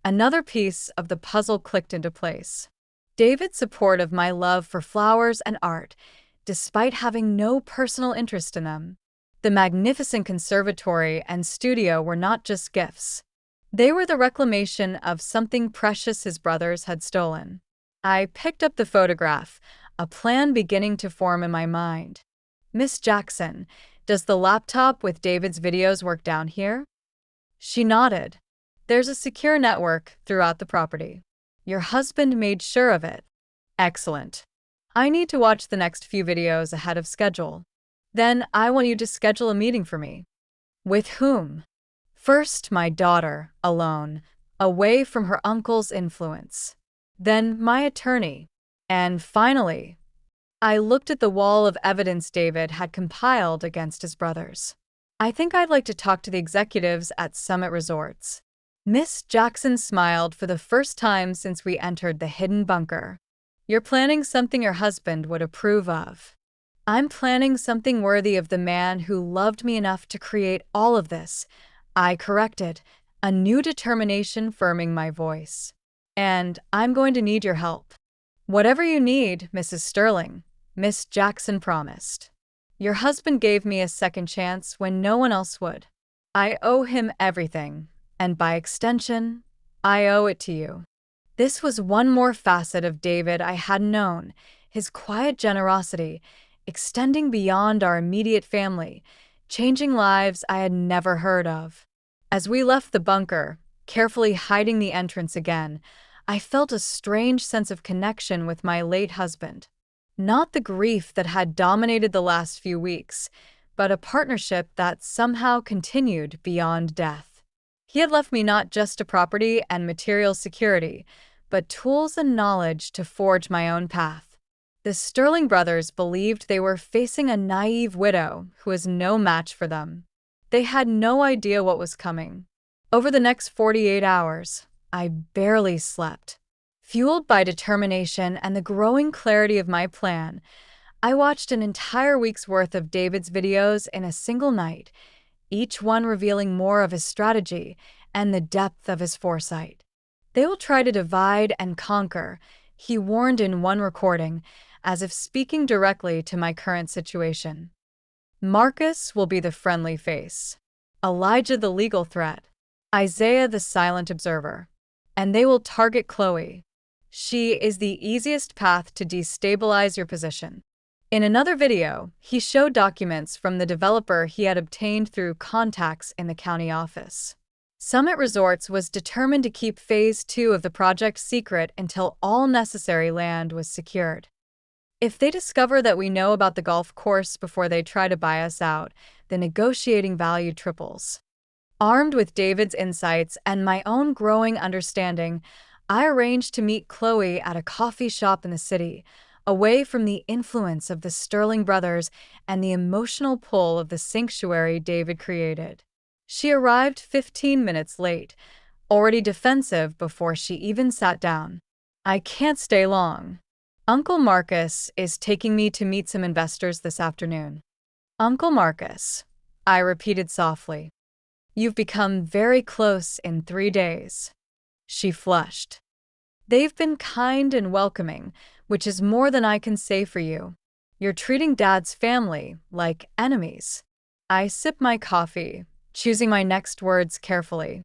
Another piece of the puzzle clicked into place. David's support of my love for flowers and art, despite having no personal interest in them. The magnificent conservatory and studio were not just gifts. They were the reclamation of something precious his brothers had stolen. I picked up the photograph, a plan beginning to form in my mind. Miss Jackson, does the laptop with David's videos work down here? She nodded. There's a secure network throughout the property. Your husband made sure of it. Excellent. I need to watch the next few videos ahead of schedule. Then I want you to schedule a meeting for me. With whom? First, my daughter, alone, away from her uncle's influence. Then my attorney. And finally, I looked at the wall of evidence David had compiled against his brothers. I think I'd like to talk to the executives at Summit Resorts. Miss Jackson smiled for the first time since we entered the hidden bunker. You're planning something your husband would approve of. I'm planning something worthy of the man who loved me enough to create all of this, I corrected, a new determination firming my voice. And I'm going to need your help. Whatever you need, Mrs. Sterling, Miss Jackson promised. Your husband gave me a second chance when no one else would. I owe him everything, and by extension, I owe it to you. This was one more facet of David I hadn't known, his quiet generosity, extending beyond our immediate family, changing lives I had never heard of. As we left the bunker, carefully hiding the entrance again, I felt a strange sense of connection with my late husband. Not the grief that had dominated the last few weeks, but a partnership that somehow continued beyond death. He had left me not just a property and material security, but tools and knowledge to forge my own path. The Sterling brothers believed they were facing a naive widow who was no match for them. They had no idea what was coming. Over the next 48 hours, I barely slept. Fueled by determination and the growing clarity of my plan, I watched an entire week's worth of David's videos in a single night, each one revealing more of his strategy and the depth of his foresight. They will try to divide and conquer, he warned in one recording, as if speaking directly to my current situation. Marcus will be the friendly face, Elijah the legal threat, Isaiah the silent observer. And they will target Chloe. She is the easiest path to destabilize your position. In another video, he showed documents from the developer he had obtained through contacts in the county office. Summit Resorts was determined to keep Phase 2 of the project secret until all necessary land was secured. If they discover that we know about the golf course before they try to buy us out, the negotiating value triples. Armed with David's insights and my own growing understanding, I arranged to meet Chloe at a coffee shop in the city, away from the influence of the Sterling brothers and the emotional pull of the sanctuary David created. She arrived 15 minutes late, already defensive before she even sat down. I can't stay long. Uncle Marcus is taking me to meet some investors this afternoon. Uncle Marcus, I repeated softly. You've become very close in 3 days. She flushed. They've been kind and welcoming, which is more than I can say for you. You're treating Dad's family like enemies. I sipped my coffee, choosing my next words carefully.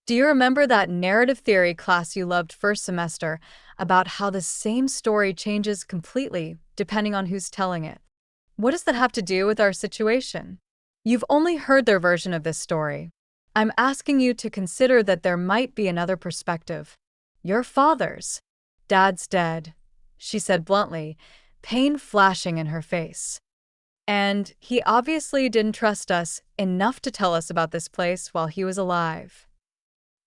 Do you remember that narrative theory class you loved first semester about how the same story changes completely depending on who's telling it? What does that have to do with our situation? You've only heard their version of this story. I'm asking you to consider that there might be another perspective. Your father's. Dad's dead, she said bluntly, pain flashing in her face. And he obviously didn't trust us enough to tell us about this place while he was alive.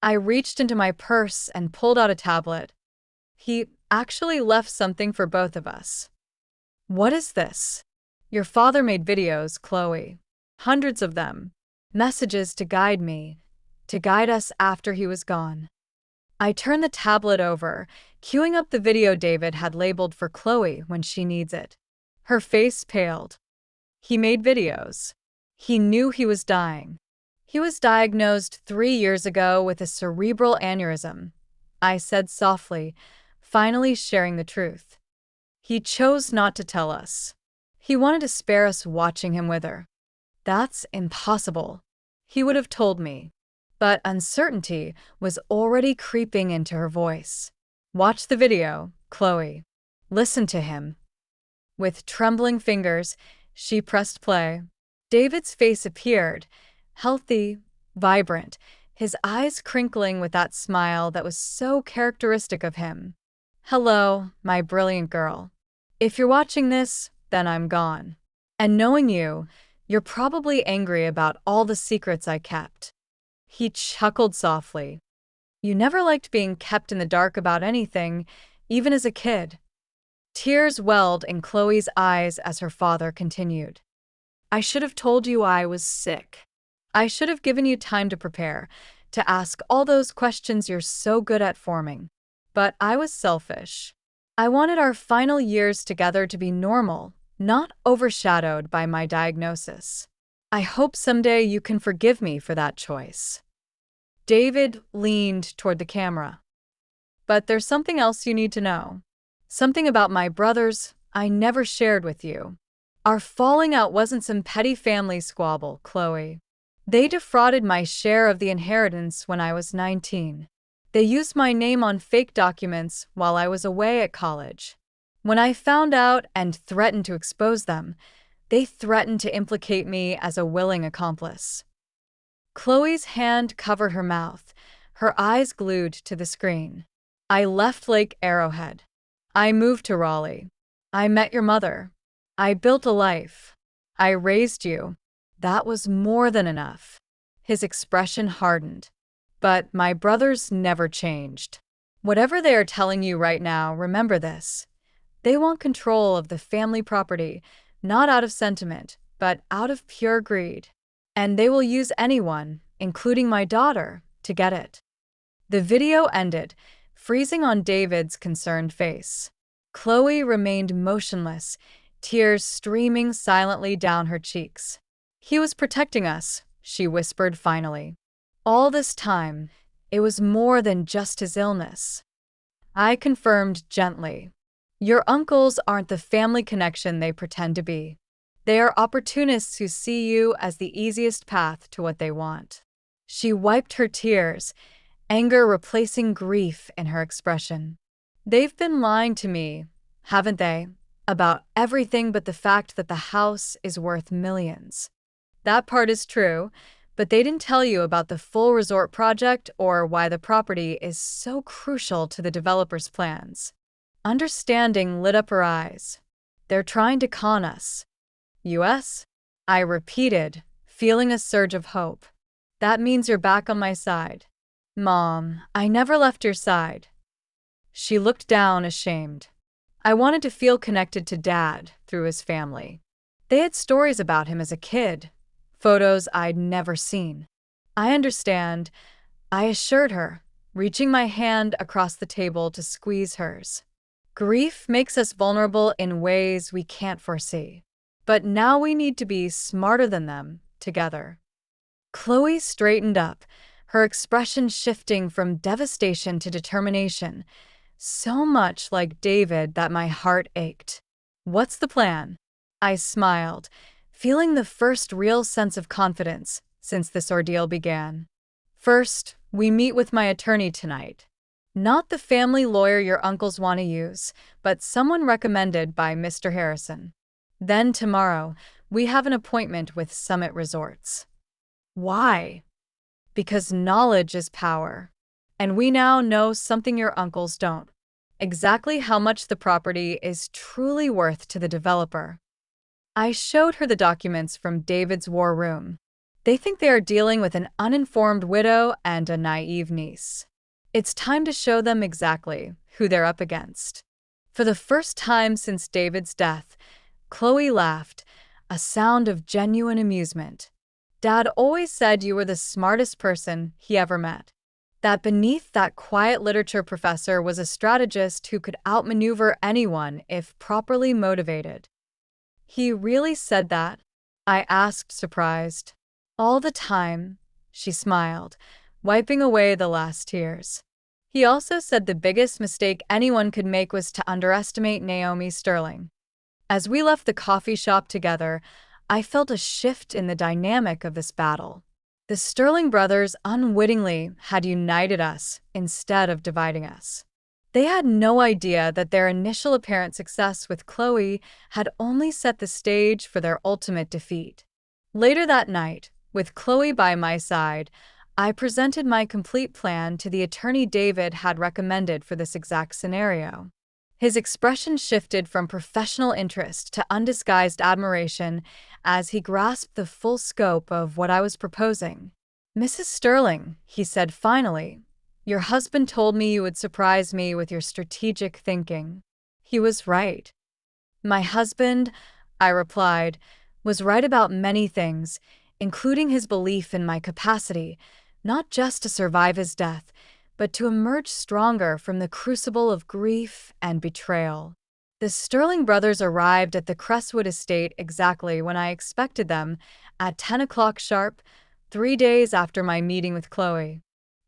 I reached into my purse and pulled out a tablet. He actually left something for both of us. What is this? Your father made videos, Chloe. Hundreds of them. Messages to guide me, to guide us after he was gone. I turned the tablet over, queuing up the video David had labeled for Chloe when she needs it. Her face paled. He made videos. He knew he was dying. He was diagnosed 3 years ago with a cerebral aneurysm, I said softly, finally sharing the truth. He chose not to tell us. He wanted to spare us watching him wither. That's impossible. He would have told me. But uncertainty was already creeping into her voice. Watch the video, Chloe. Listen to him. With trembling fingers, she pressed play. David's face appeared, healthy, vibrant, his eyes crinkling with that smile that was so characteristic of him. Hello, my brilliant girl. If you're watching this, then I'm gone. And knowing you, you're probably angry about all the secrets I kept. He chuckled softly. You never liked being kept in the dark about anything, even as a kid. Tears welled in Chloe's eyes as her father continued. I should have told you I was sick. I should have given you time to prepare, to ask all those questions you're so good at forming. But I was selfish. I wanted our final years together to be normal, not overshadowed by my diagnosis. I hope someday you can forgive me for that choice. David leaned toward the camera. But there's something else you need to know. Something about my brothers I never shared with you. Our falling out wasn't some petty family squabble, Chloe. They defrauded my share of the inheritance when I was 19. They used my name on fake documents while I was away at college. When I found out and threatened to expose them, they threatened to implicate me as a willing accomplice. Chloe's hand covered her mouth, her eyes glued to the screen. I left Lake Arrowhead. I moved to Raleigh. I met your mother. I built a life. I raised you. That was more than enough. His expression hardened. But my brothers never changed. Whatever they are telling you right now, remember this. They want control of the family property, not out of sentiment, but out of pure greed. And they will use anyone, including my daughter, to get it. The video ended, freezing on David's concerned face. Chloe remained motionless, tears streaming silently down her cheeks. He was protecting us, she whispered finally. All this time, it was more than just his illness. I confirmed gently. Your uncles aren't the family connection they pretend to be. They are opportunists who see you as the easiest path to what they want. She wiped her tears, anger replacing grief in her expression. They've been lying to me, haven't they, about everything but the fact that the house is worth millions. That part is true, but they didn't tell you about the full resort project or why the property is so crucial to the developer's plans. Understanding lit up her eyes. They're trying to con us. US? I repeated, feeling a surge of hope. That means you're back on my side. Mom, I never left your side. She looked down, ashamed. I wanted to feel connected to Dad through his family. They had stories about him as a kid, photos I'd never seen. I understand, I assured her, reaching my hand across the table to squeeze hers. Grief makes us vulnerable in ways we can't foresee. But now we need to be smarter than them, together. Chloe straightened up, her expression shifting from devastation to determination, so much like David that my heart ached. What's the plan? I smiled, feeling the first real sense of confidence since this ordeal began. First, we meet with my attorney tonight. Not the family lawyer your uncles want to use, but someone recommended by Mr. Harrison. Then tomorrow, we have an appointment with Summit Resorts. Why? Because knowledge is power. And we now know something your uncles don't. Exactly how much the property is truly worth to the developer. I showed her the documents from David's war room. They think they are dealing with an uninformed widow and a naive niece. It's time to show them exactly who they're up against. For the first time since David's death, Chloe laughed, a sound of genuine amusement. Dad always said you were the smartest person he ever met. That beneath that quiet literature professor was a strategist who could outmaneuver anyone if properly motivated. He really said that? I asked, surprised. All the time, she smiled, wiping away the last tears. He also said the biggest mistake anyone could make was to underestimate Naomi Sterling. As we left the coffee shop together, I felt a shift in the dynamic of this battle. The Sterling brothers unwittingly had united us instead of dividing us. They had no idea that their initial apparent success with Chloe had only set the stage for their ultimate defeat. Later that night, with Chloe by my side, I presented my complete plan to the attorney David had recommended for this exact scenario. His expression shifted from professional interest to undisguised admiration as he grasped the full scope of what I was proposing. Mrs. Sterling, he said finally, your husband told me you would surprise me with your strategic thinking. He was right. My husband, I replied, was right about many things, including his belief in my capacity, not just to survive his death, but to emerge stronger from the crucible of grief and betrayal. The Sterling brothers arrived at the Crestwood estate exactly when I expected them, at 10 o'clock sharp, 3 days after my meeting with Chloe.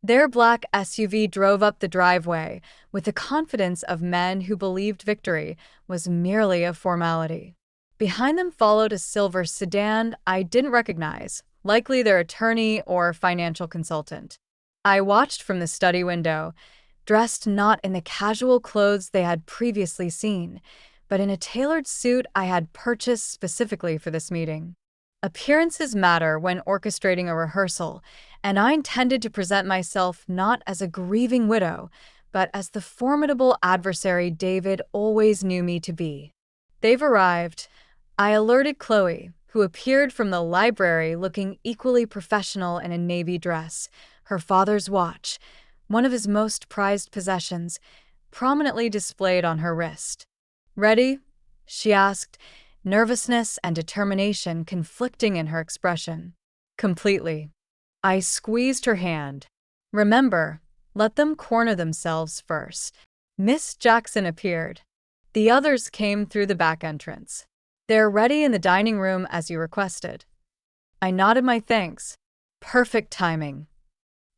Their black SUV drove up the driveway with the confidence of men who believed victory was merely a formality. Behind them followed a silver sedan I didn't recognize, likely their attorney or financial consultant. I watched from the study window, dressed not in the casual clothes they had previously seen, but in a tailored suit I had purchased specifically for this meeting. Appearances matter when orchestrating a rehearsal, and I intended to present myself not as a grieving widow, but as the formidable adversary David always knew me to be. They've arrived. I alerted Chloe, who appeared from the library looking equally professional in a navy dress, her father's watch, one of his most prized possessions, prominently displayed on her wrist. "Ready?" she asked, nervousness and determination conflicting in her expression. "Completely." I squeezed her hand. "Remember, let them corner themselves first." Miss Jackson appeared. The others came through the back entrance. "They're ready in the dining room as you requested." I nodded my thanks. Perfect timing.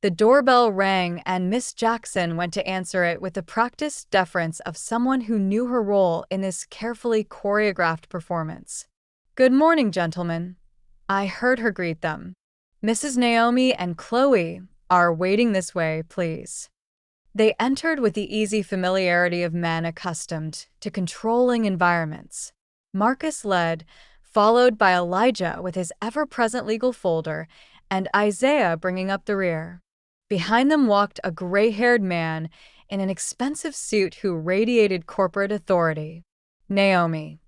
The doorbell rang and Miss Jackson went to answer it with the practiced deference of someone who knew her role in this carefully choreographed performance. "Good morning, gentlemen." I heard her greet them. "Mrs. Naomi and Chloe are waiting this way, please." They entered with the easy familiarity of men accustomed to controlling environments. Marcus led, followed by Elijah with his ever-present legal folder, and Isaiah bringing up the rear. Behind them walked a gray-haired man in an expensive suit who radiated corporate authority. "Naomi."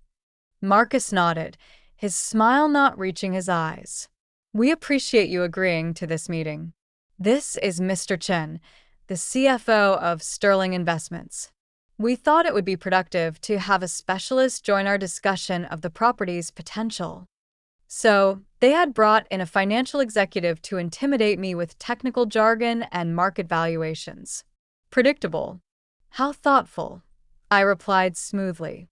Marcus nodded, his smile not reaching his eyes. "We appreciate you agreeing to this meeting. This is Mr. Chen, the CFO of Sterling Investments. We thought it would be productive to have a specialist join our discussion of the property's potential." So, they had brought in a financial executive to intimidate me with technical jargon and market valuations. Predictable. How thoughtful. I replied smoothly.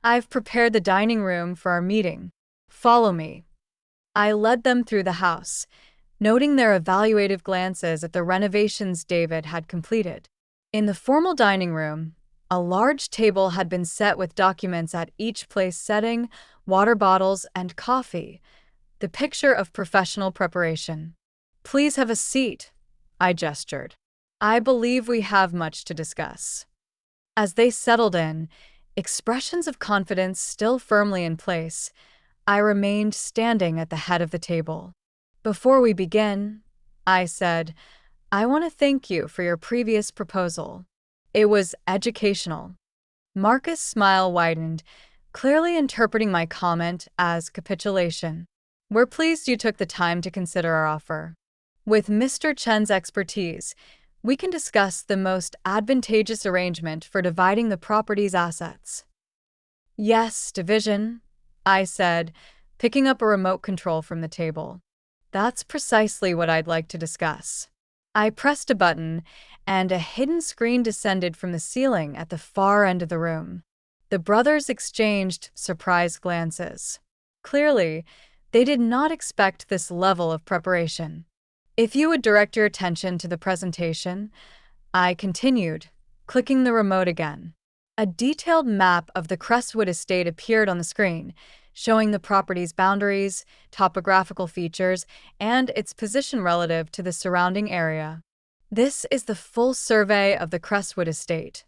"I've prepared the dining room for our meeting. Follow me." I led them through the house, noting their evaluative glances at the renovations David had completed. In the formal dining room, a large table had been set with documents at each place setting, water bottles, and coffee, the picture of professional preparation. "Please have a seat," I gestured. "I believe we have much to discuss." As they settled in, expressions of confidence still firmly in place, I remained standing at the head of the table. "Before we begin," I said, "I want to thank you for your previous proposal. It was educational." Marcus' smile widened, clearly interpreting my comment as capitulation. "We're pleased you took the time to consider our offer. With Mr. Chen's expertise, we can discuss the most advantageous arrangement for dividing the property's assets." "Yes, division," I said, picking up a remote control from the table. "That's precisely what I'd like to discuss." I pressed a button, and a hidden screen descended from the ceiling at the far end of the room. The brothers exchanged surprised glances. Clearly, they did not expect this level of preparation. "If you would direct your attention to the presentation," I continued, clicking the remote again. A detailed map of the Crestwood estate appeared on the screen, showing the property's boundaries, topographical features, and its position relative to the surrounding area. "This is the full survey of the Crestwood estate,"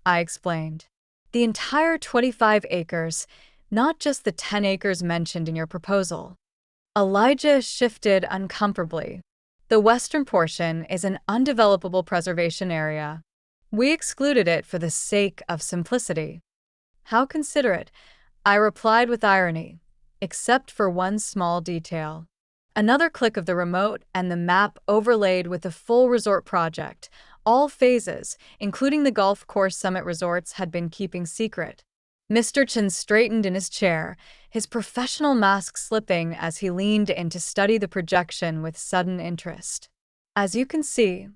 I explained. "The entire 25 acres, not just the 10 acres mentioned in your proposal." Elijah shifted uncomfortably. "The western portion is an undevelopable preservation area. We excluded it for the sake of simplicity." "How considerate," I replied with irony, "except for one small detail." Another click of the remote and the map overlaid with the full resort project. All phases, including the golf course Summit Resorts, had been keeping secret. Mr. Chen straightened in his chair, his professional mask slipping as he leaned in to study the projection with sudden interest. As you can see,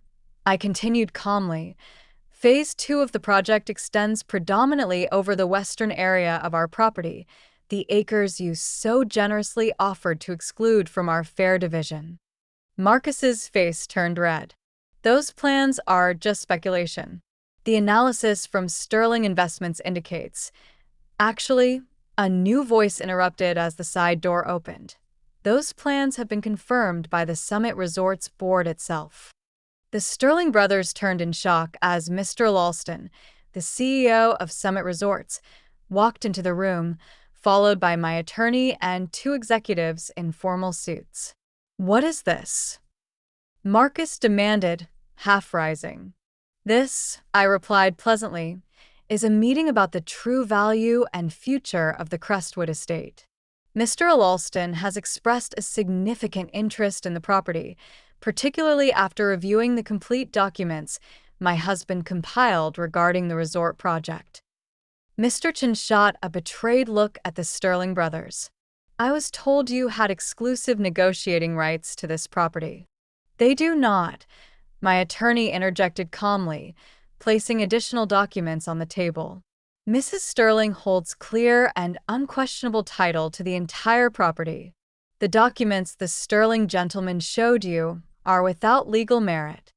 I continued calmly, Phase 2 of the project extends predominantly over the western area of our property, the acres you so generously offered to exclude from our fair division. Marcus's face turned red. Those plans are just speculation. The analysis from Sterling Investments indicates. Actually, a new voice interrupted as the side door opened. Those plans have been confirmed by the Summit Resorts board itself. The Sterling brothers turned in shock as Mr. Lalston, the CEO of Summit Resorts, walked into the room, followed by my attorney and two executives in formal suits. "What is this?" Marcus demanded, half rising. "This," I replied pleasantly, "is a meeting about the true value and future of the Crestwood estate. Mr. Lalston has expressed a significant interest in the property, particularly after reviewing the complete documents my husband compiled regarding the resort project." Mr. Chen shot a betrayed look at the Sterling brothers. "I was told you had exclusive negotiating rights to this property." "They do not," my attorney interjected calmly, placing additional documents on the table. "Mrs. Sterling holds clear and unquestionable title to the entire property. The documents the Sterling gentleman showed you are without legal merit."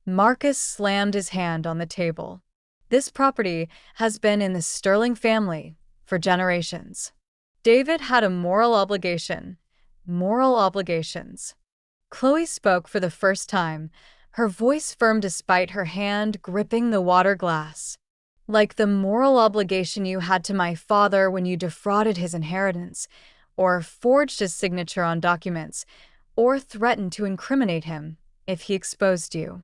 Marcus slammed his hand on the table. "This property has been in the Sterling family for generations. David had a moral obligation. Moral obligations." Chloe spoke for the first time, her voice firm despite her hand gripping the water glass. "Like the moral obligation you had to my father when you defrauded his inheritance, or forged his signature on documents, or threatened to incriminate him if he exposed you."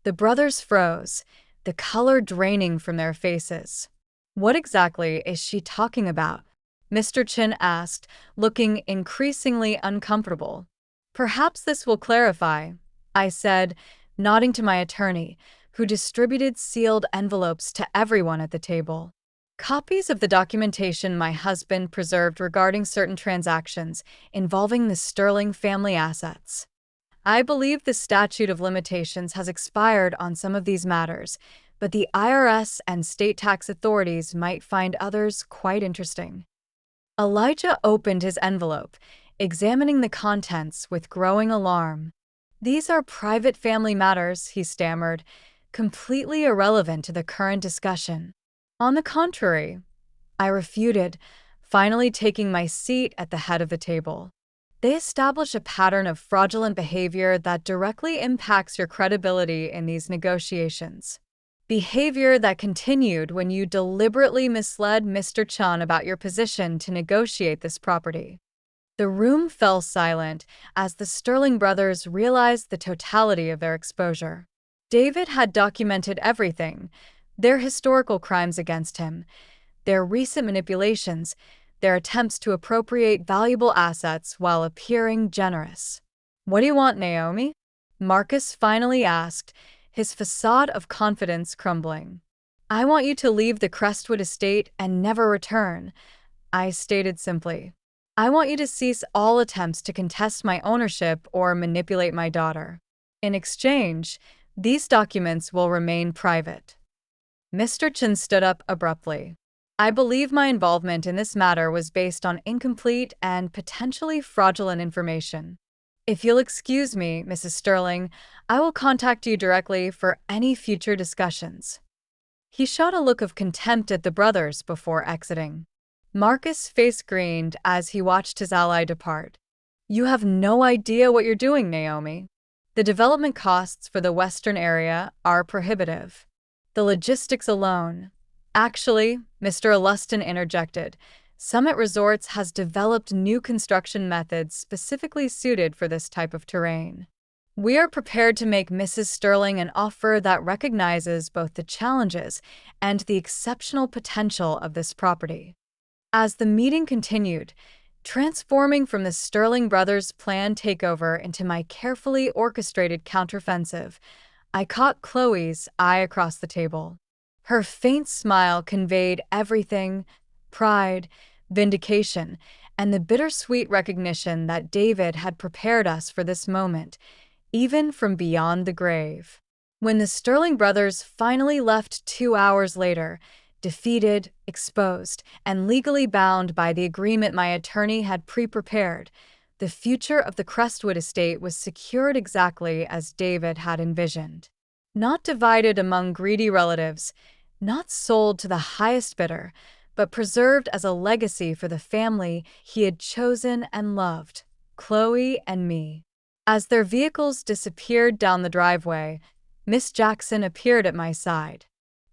The brothers froze, the color draining from their faces. "What exactly is she talking about?" Mr. Chen asked, looking increasingly uncomfortable. "Perhaps this will clarify," I said, nodding to my attorney, who distributed sealed envelopes to everyone at the table. Copies of the documentation my husband preserved regarding certain transactions involving the Sterling family assets. "I believe the statute of limitations has expired on some of these matters, but the IRS and state tax authorities might find others quite interesting." Elijah opened his envelope, examining the contents with growing alarm. "These are private family matters," he stammered, "completely irrelevant to the current discussion." "On the contrary," I refuted, finally taking my seat at the head of the table. "They establish a pattern of fraudulent behavior that directly impacts your credibility in these negotiations. Behavior that continued when you deliberately misled Mr. Chan about your position to negotiate this property." The room fell silent as the Sterling brothers realized the totality of their exposure. David had documented everything: their historical crimes against him, their recent manipulations, their attempts to appropriate valuable assets while appearing generous. "What do you want, Naomi?" Marcus finally asked, his facade of confidence crumbling. "I want you to leave the Crestwood estate and never return," I stated simply. "I want you to cease all attempts to contest my ownership or manipulate my daughter. In exchange, these documents will remain private." Mr. Chen stood up abruptly. "I believe my involvement in this matter was based on incomplete and potentially fraudulent information. If you'll excuse me, Mrs. Sterling, I will contact you directly for any future discussions." He shot a look of contempt at the brothers before exiting. Marcus' face grinned as he watched his ally depart. "You have no idea what you're doing, Naomi. The development costs for the western area are prohibitive. The logistics alone—" "Actually," Mr. Lustin interjected, "Summit Resorts has developed new construction methods specifically suited for this type of terrain. We are prepared to make Mrs. Sterling an offer that recognizes both the challenges and the exceptional potential of this property." As the meeting continued, transforming from the Sterling brothers' planned takeover into my carefully orchestrated counteroffensive, I caught Chloe's eye across the table. Her faint smile conveyed everything: pride, vindication, and the bittersweet recognition that David had prepared us for this moment, even from beyond the grave. When the Sterling brothers finally left 2 hours later, defeated, exposed, and legally bound by the agreement my attorney had pre-prepared, the future of the Crestwood estate was secured exactly as David had envisioned. Not divided among greedy relatives, not sold to the highest bidder, but preserved as a legacy for the family he had chosen and loved, Chloe and me. As their vehicles disappeared down the driveway, Miss Jackson appeared at my side.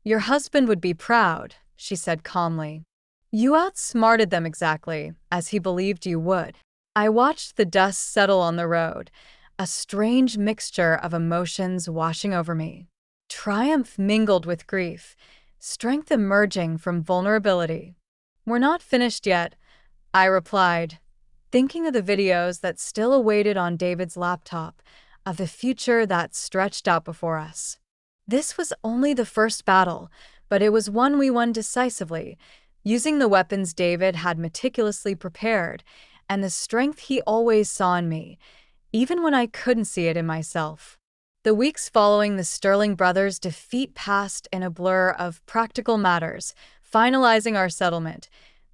"Your husband would be proud," she said calmly. "You outsmarted them exactly, as he believed you would." I watched the dust settle on the road, a strange mixture of emotions washing over me. Triumph mingled with grief, strength emerging from vulnerability. "We're not finished yet," I replied, thinking of the videos that still awaited on David's laptop, of the future that stretched out before us. This was only the first battle, but it was one we won decisively, using the weapons David had meticulously prepared, and the strength he always saw in me, even when I couldn't see it in myself. The weeks following the Sterling brothers' defeat passed in a blur of practical matters, finalizing our settlement,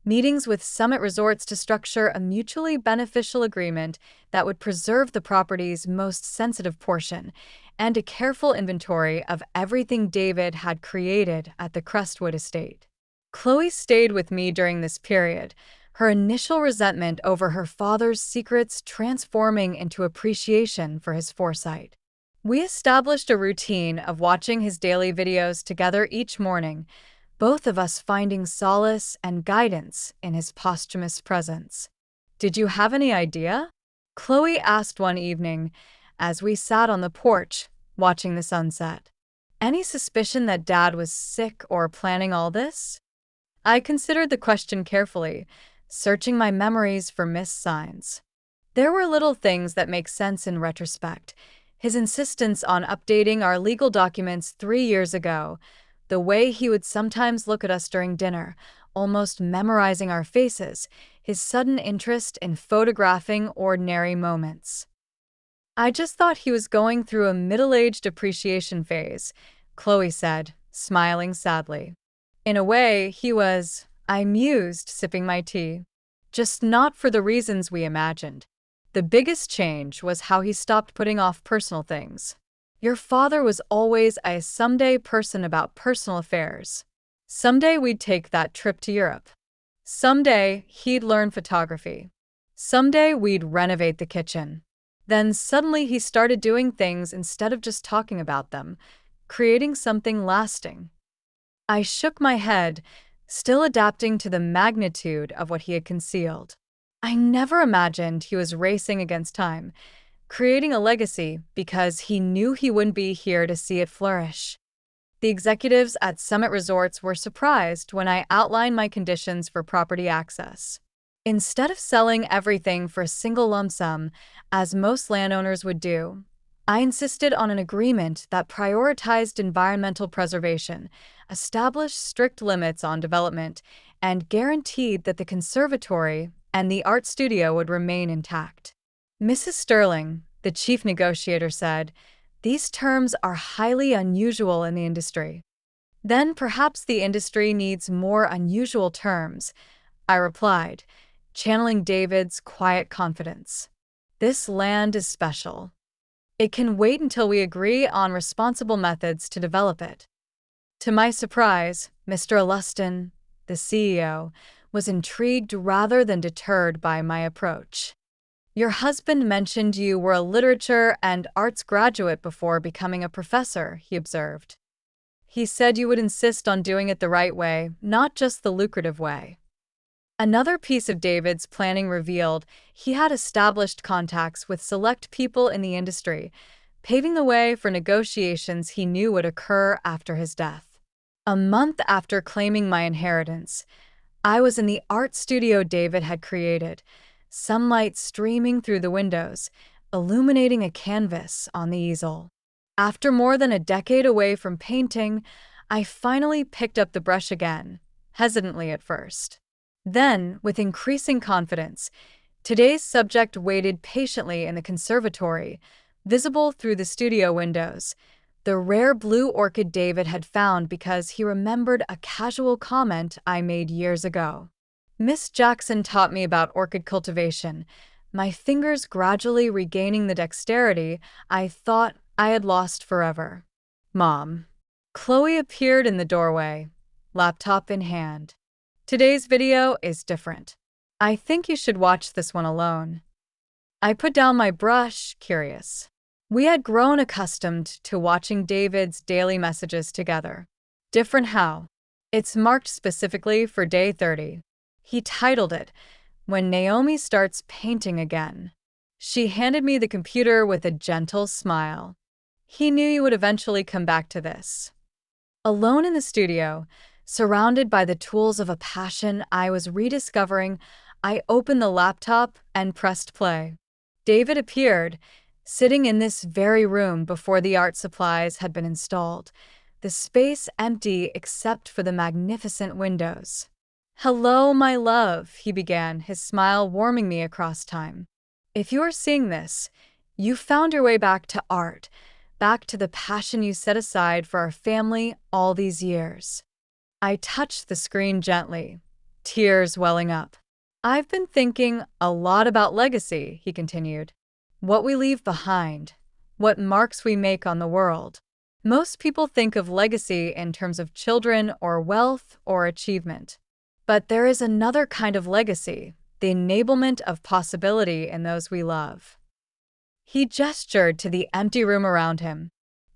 meetings with Summit Resorts to structure a mutually beneficial agreement that would preserve the property's most sensitive portion, and a careful inventory of everything David had created at the Crestwood estate. Chloe stayed with me during this period, her initial resentment over her father's secrets transforming into appreciation for his foresight. We established a routine of watching his daily videos together each morning, both of us finding solace and guidance in his posthumous presence. "Did you have any idea?" Chloe asked one evening, as we sat on the porch, watching the sunset. "Any suspicion that Dad was sick or planning all this?" I considered the question carefully, searching my memories for missed signs. There were little things that make sense in retrospect. His insistence on updating our legal documents 3 years ago, the way he would sometimes look at us during dinner, almost memorizing our faces, his sudden interest in photographing ordinary moments. "I just thought he was going through a middle-aged appreciation phase," Chloe said, smiling sadly. "In a way, he was," I mused, sipping my tea. "Just not for the reasons we imagined. The biggest change was how he stopped putting off personal things. Your father was always a someday person about personal affairs. Someday we'd take that trip to Europe. Someday he'd learn photography. Someday we'd renovate the kitchen. Then suddenly he started doing things instead of just talking about them, creating something lasting." I shook my head, still adapting to the magnitude of what he had concealed. I never imagined he was racing against time, creating a legacy because he knew he wouldn't be here to see it flourish. The executives at Summit Resorts were surprised when I outlined my conditions for property access. Instead of selling everything for a single lump sum, as most landowners would do, I insisted on an agreement that prioritized environmental preservation, established strict limits on development, and guaranteed that the conservatory and the art studio would remain intact. Mrs. Sterling, the chief negotiator, said, "These terms are highly unusual in the industry." "Then perhaps the industry needs more unusual terms," I replied, channeling David's quiet confidence. "This land is special. It can wait until we agree on responsible methods to develop it." To my surprise, Mr. Alluston, the CEO, was intrigued rather than deterred by my approach. "Your husband mentioned you were a literature and arts graduate before becoming a professor," he observed. "He said you would insist on doing it the right way, not just the lucrative way." Another piece of David's planning revealed he had established contacts with select people in the industry, paving the way for negotiations he knew would occur after his death. A month after claiming my inheritance, I was in the art studio David had created, sunlight streaming through the windows, illuminating a canvas on the easel. After more than a decade away from painting, I finally picked up the brush again, hesitantly at first. Then, with increasing confidence, today's subject waited patiently in the conservatory, visible through the studio windows, the rare blue orchid David had found because he remembered a casual comment I made years ago. Miss Jackson taught me about orchid cultivation, my fingers gradually regaining the dexterity I thought I had lost forever. Mom. Chloe appeared in the doorway, laptop in hand. Today's video is different. I think you should watch this one alone. I put down my brush, curious. We had grown accustomed to watching David's daily messages together. Different how? It's marked specifically for day 30. He titled it, "When Naomi Starts Painting Again." She handed me the computer with a gentle smile. He knew you would eventually come back to this. Alone in the studio, surrounded by the tools of a passion I was rediscovering, I opened the laptop and pressed play. David appeared, sitting in this very room before the art supplies had been installed, the space empty except for the magnificent windows. "Hello, my love," he began, his smile warming me across time. "If you are seeing this, you found your way back to art, back to the passion you set aside for our family all these years." I touched the screen gently, tears welling up. "I've been thinking a lot about legacy," he continued. "What we leave behind, what marks we make on the world. Most people think of legacy in terms of children or wealth or achievement. But there is another kind of legacy, the enablement of possibility in those we love." He gestured to the empty room around him.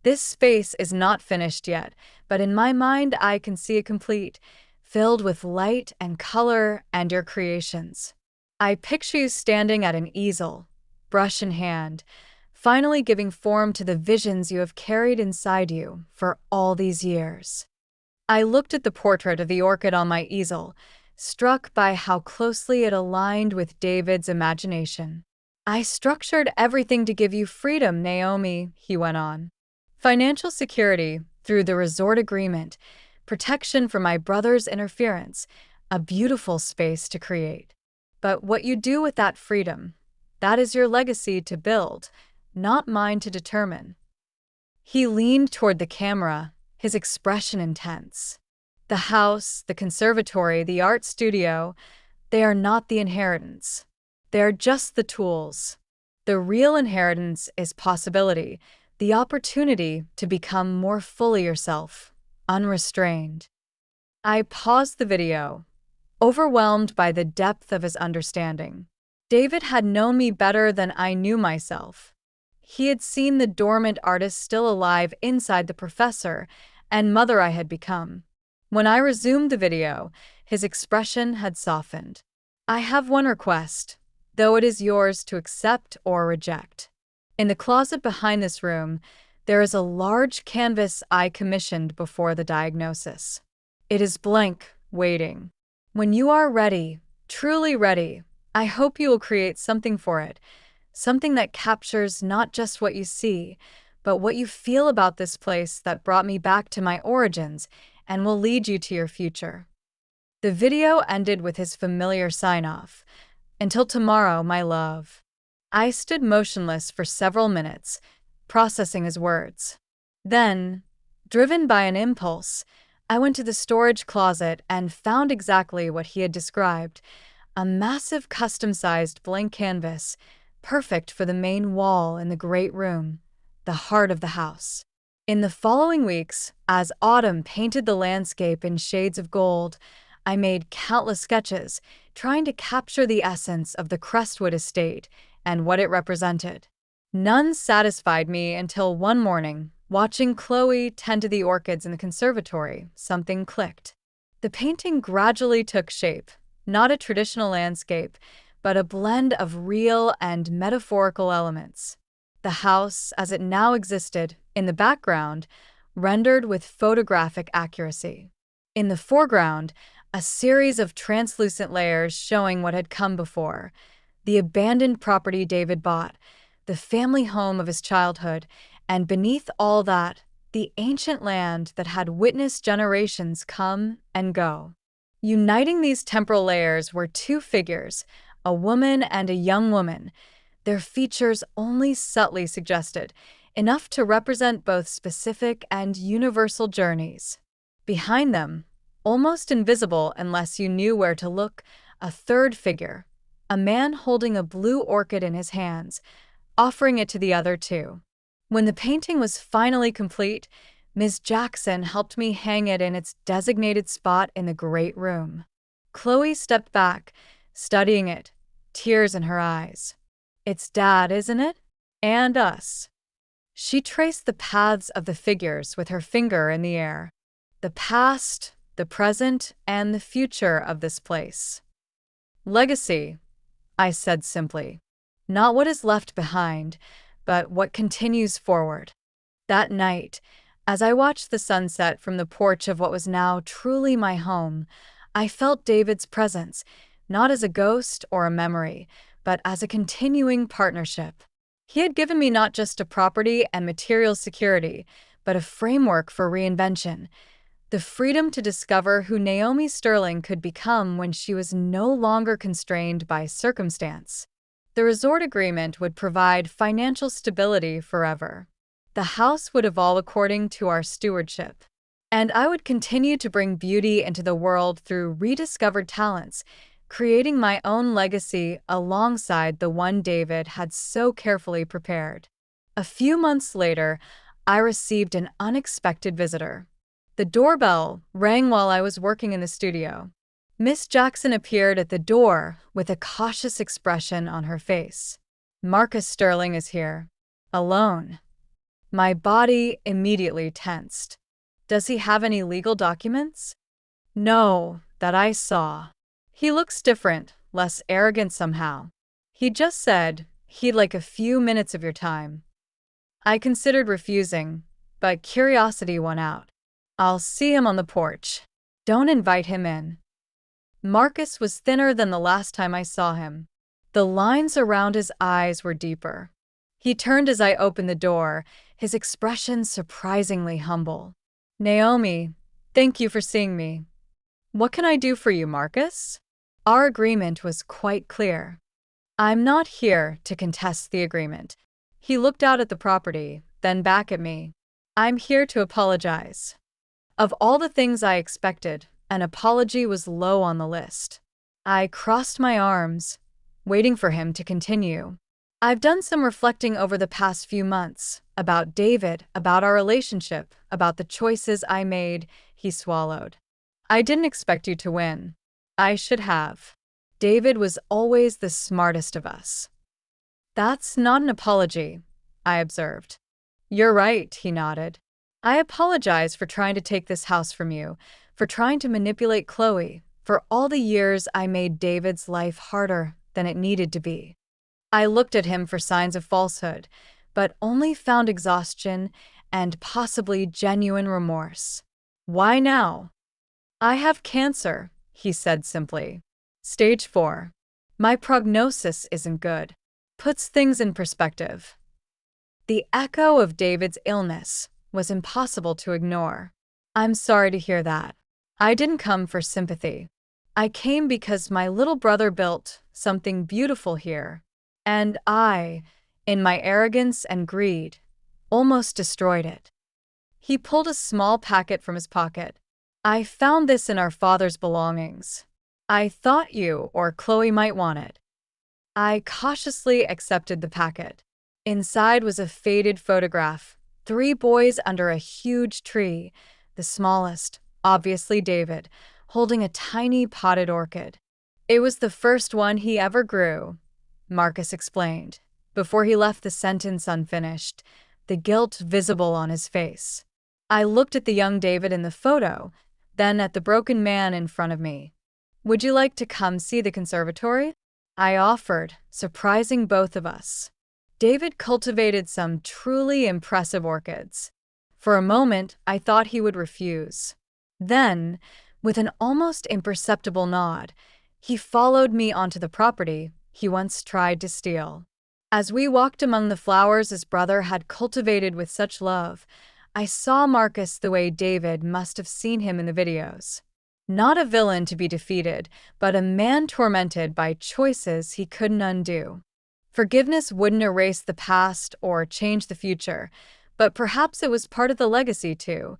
"This space is not finished yet, but in my mind I can see it complete, filled with light and color and your creations. I picture you standing at an easel, brush in hand, finally giving form to the visions you have carried inside you for all these years." I looked at the portrait of the orchid on my easel, struck by how closely it aligned with David's imagination. "I structured everything to give you freedom, Naomi," he went on. "Financial security through the resort agreement, protection from my brother's interference, a beautiful space to create. But what you do with that freedom, that is your legacy to build, not mine to determine." He leaned toward the camera, his expression intense. "The house, the conservatory, the art studio, they are not the inheritance. They are just the tools. The real inheritance is possibility, the opportunity to become more fully yourself, unrestrained." I paused the video, overwhelmed by the depth of his understanding. David had known me better than I knew myself. He had seen the dormant artist still alive inside the professor and mother I had become. When I resumed the video, his expression had softened. "I have one request, though it is yours to accept or reject. In the closet behind this room, there is a large canvas I commissioned before the diagnosis. It is blank, waiting. When you are ready, truly ready, I hope you will create something for it, something that captures not just what you see, but what you feel about this place that brought me back to my origins and will lead you to your future." The video ended with his familiar sign-off, "Until tomorrow, my love." I stood motionless for several minutes, processing his words. Then, driven by an impulse, I went to the storage closet and found exactly what he had described, a massive custom-sized blank canvas, perfect for the main wall in the great room, the heart of the house. In the following weeks, as autumn painted the landscape in shades of gold, I made countless sketches, trying to capture the essence of the Crestwood estate and what it represented. None satisfied me until one morning, watching Chloe tend to the orchids in the conservatory, something clicked. The painting gradually took shape, not a traditional landscape, but a blend of real and metaphorical elements. The house, as it now existed, in the background, rendered with photographic accuracy. In the foreground, a series of translucent layers showing what had come before, the abandoned property David bought, the family home of his childhood, and beneath all that, the ancient land that had witnessed generations come and go. Uniting these temporal layers were two figures, a woman and a young woman, their features only subtly suggested, enough to represent both specific and universal journeys. Behind them, almost invisible unless you knew where to look, a third figure, a man holding a blue orchid in his hands, offering it to the other two. When the painting was finally complete, Ms. Jackson helped me hang it in its designated spot in the great room. Chloe stepped back, studying it, tears in her eyes. "It's Dad, isn't it? And us." She traced the paths of the figures with her finger in the air. The past, the present, and the future of this place. "Legacy," I said simply. "Not what is left behind, but what continues forward." That night, as I watched the sunset from the porch of what was now truly my home, I felt David's presence, not as a ghost or a memory, but as a continuing partnership. He had given me not just a property and material security, but a framework for reinvention, the freedom to discover who Naomi Sterling could become when she was no longer constrained by circumstance. The resort agreement would provide financial stability forever. The house would evolve according to our stewardship. And I would continue to bring beauty into the world through rediscovered talents, creating my own legacy alongside the one David had so carefully prepared. A few months later, I received an unexpected visitor. The doorbell rang while I was working in the studio. Miss Jackson appeared at the door with a cautious expression on her face. "Marcus Sterling is here. Alone." My body immediately tensed. "Does he have any legal documents?" "No, that I saw. He looks different, less arrogant somehow. He just said he'd like a few minutes of your time." I considered refusing, but curiosity won out. "I'll see him on the porch. Don't invite him in." Marcus was thinner than the last time I saw him. The lines around his eyes were deeper. He turned as I opened the door, his expression surprisingly humble. "Naomi, thank you for seeing me. What can I do for you, Marcus?" Our agreement was quite clear. "I'm not here to contest the agreement." He looked out at the property, then back at me. "I'm here to apologize." Of all the things I expected, an apology was low on the list. I crossed my arms, waiting for him to continue. "I've done some reflecting over the past few months, about David, about our relationship, about the choices I made," he swallowed. "I didn't expect you to win. I should have. David was always the smartest of us." "That's not an apology," I observed. "You're right," he nodded. "I apologize for trying to take this house from you, for trying to manipulate Chloe, for all the years I made David's life harder than it needed to be." I looked at him for signs of falsehood, but only found exhaustion and possibly genuine remorse. "Why now?" "I have cancer," he said simply. "Stage 4. My prognosis isn't good." Puts things in perspective. The echo of David's illness was impossible to ignore. "I'm sorry to hear that. I didn't come for sympathy. I came because my little brother built something beautiful here. And I, in my arrogance and greed, almost destroyed it." He pulled a small packet from his pocket. "I found this in our father's belongings. I thought you or Chloe might want it." I cautiously accepted the packet. Inside was a faded photograph, 3 boys under a huge tree, the smallest, obviously David, holding a tiny potted orchid. "It was the first one he ever grew," Marcus explained, before he left the sentence unfinished, the guilt visible on his face. I looked at the young David in the photo, then at the broken man in front of me. "Would you like to come see the conservatory?" I offered, surprising both of us. David cultivated some truly impressive orchids. For a moment, I thought he would refuse. Then, with an almost imperceptible nod, he followed me onto the property he once tried to steal. As we walked among the flowers his brother had cultivated with such love, I saw Marcus the way David must have seen him in the videos. Not a villain to be defeated, but a man tormented by choices he couldn't undo. Forgiveness wouldn't erase the past or change the future, but perhaps it was part of the legacy too,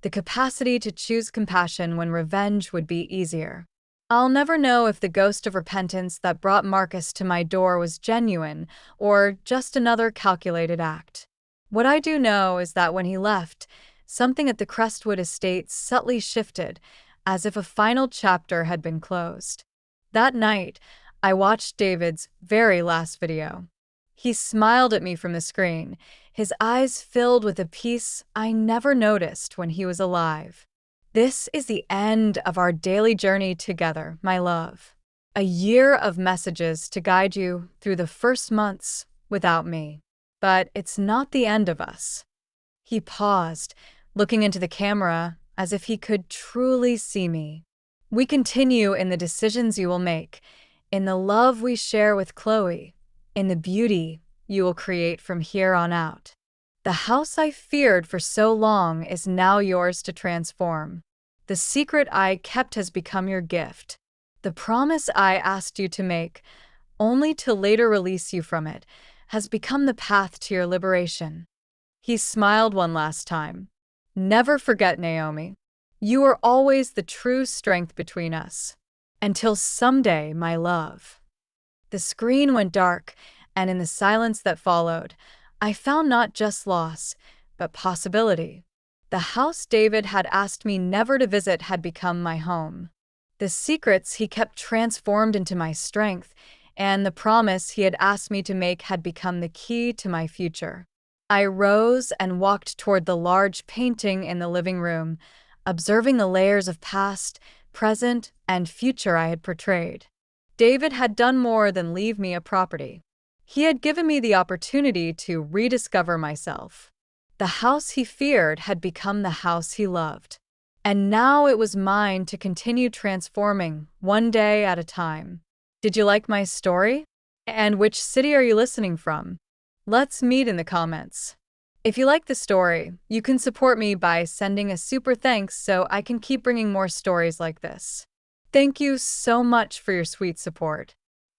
the capacity to choose compassion when revenge would be easier. I'll never know if the ghost of repentance that brought Marcus to my door was genuine or just another calculated act. What I do know is that when he left, something at the Crestwood estate subtly shifted, as if a final chapter had been closed. That night, I watched David's very last video. He smiled at me from the screen, his eyes filled with a peace I never noticed when he was alive. This is the end of our daily journey together, my love. A year of messages to guide you through the first months without me. But it's not the end of us. He paused, looking into the camera as if he could truly see me. We continue in the decisions you will make, in the love we share with Chloe, in the beauty you will create from here on out. The house I feared for so long is now yours to transform. The secret I kept has become your gift. The promise I asked you to make, only to later release you from it, has become the path to your liberation. He smiled one last time. Never forget, Naomi. You are always the true strength between us. Until someday, my love. The screen went dark, and in the silence that followed, I found not just loss, but possibility. The house David had asked me never to visit had become my home. The secrets he kept transformed into my strength, and the promise he had asked me to make had become the key to my future. I rose and walked toward the large painting in the living room, observing the layers of past, present, and future I had portrayed. David had done more than leave me a property. He had given me the opportunity to rediscover myself. The house he feared had become the house he loved. And now it was mine to continue transforming, one day at a time. Did you like my story? And which city are you listening from? Let's meet in the comments. If you like the story, you can support me by sending a super thanks so I can keep bringing more stories like this. Thank you so much for your sweet support.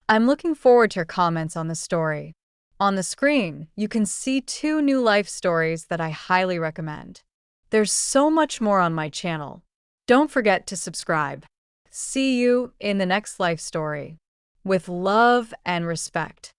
I'm looking forward to your comments on the story. On the screen, you can see 2 new life stories that I highly recommend. There's so much more on my channel. Don't forget to subscribe. See you in the next life story. With love and respect.